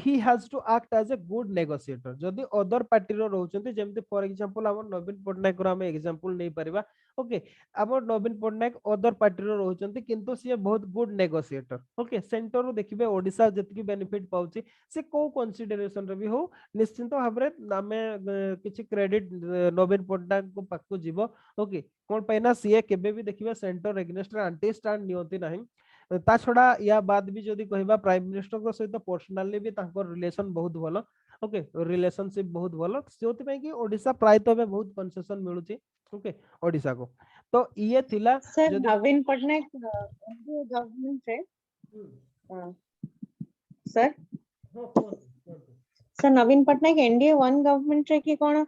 he has to act as a good negotiator जदि अदर पार्टी रो रहउचंती जेमति फॉर एग्जांपल हमर नवीन पटनायक रो हम एग्जांपल नै परिबा ओके हमर नवीन पटनायक अदर पार्टी रो रहउचंती किंतु से बहुत गुड नेगोशिएटर ओके सेंटर रो देखिबे ओडिसा जतकी बेनिफिट पाउची से को कंसीडरेशन रे भी हो निश्चित भाबरे नामे किछि क्रेडिट नवीन पटनायक को पाकु जीवो ओके कोन पैना सीए केबे भी देखिबे सेंटर एग्नेस्ट एंटी स्टैंड नियंती नाही ता छडा या बाद भी जदि कहबा प्राइम मिनिस्टर को सहित पर्सनली भी तांकर रिलेशन बहुत भलो ओके रिलेशनशिप बहुत भलो जोति पई कि ओडिसा प्राय तो बहुत कंसेशन मिलुची ओके ओडिसा को तो ये थिला सर नवीन पटनायक गवर्नमेंट रे सर सर नवीन पटनायक एनडीए 1 गवर्नमेंट रे कि कोन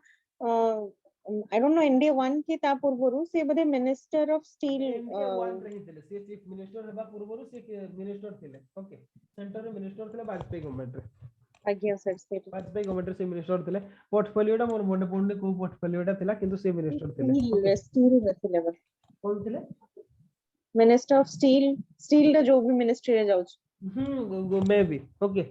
आई डोंट नो एनडीए 1 की ता पूर्वरु से बदे मिनिस्टर ऑफ स्टील एनडीए 1 रही थिले से चीफ मिनिस्टर हेबा पूर्वरु से मिनिस्टर थिले ओके सेंटर रे मिनिस्टर थिले वाजपेयी गवर्नमेंट रे आज्ञा सर स्टेट वाजपेयी गवर्नमेंट रे से मिनिस्टर थिले पोर्टफोलियोटा मोर मने पड़ने को पोर्टफोलियोटा थिला किंतु से मिनिस्टर थिले स्टील रे थिले कोन थिले मिनिस्टर ऑफ स्टील दा जो भी मिनिस्ट्री रे जाउछ मे बी ओके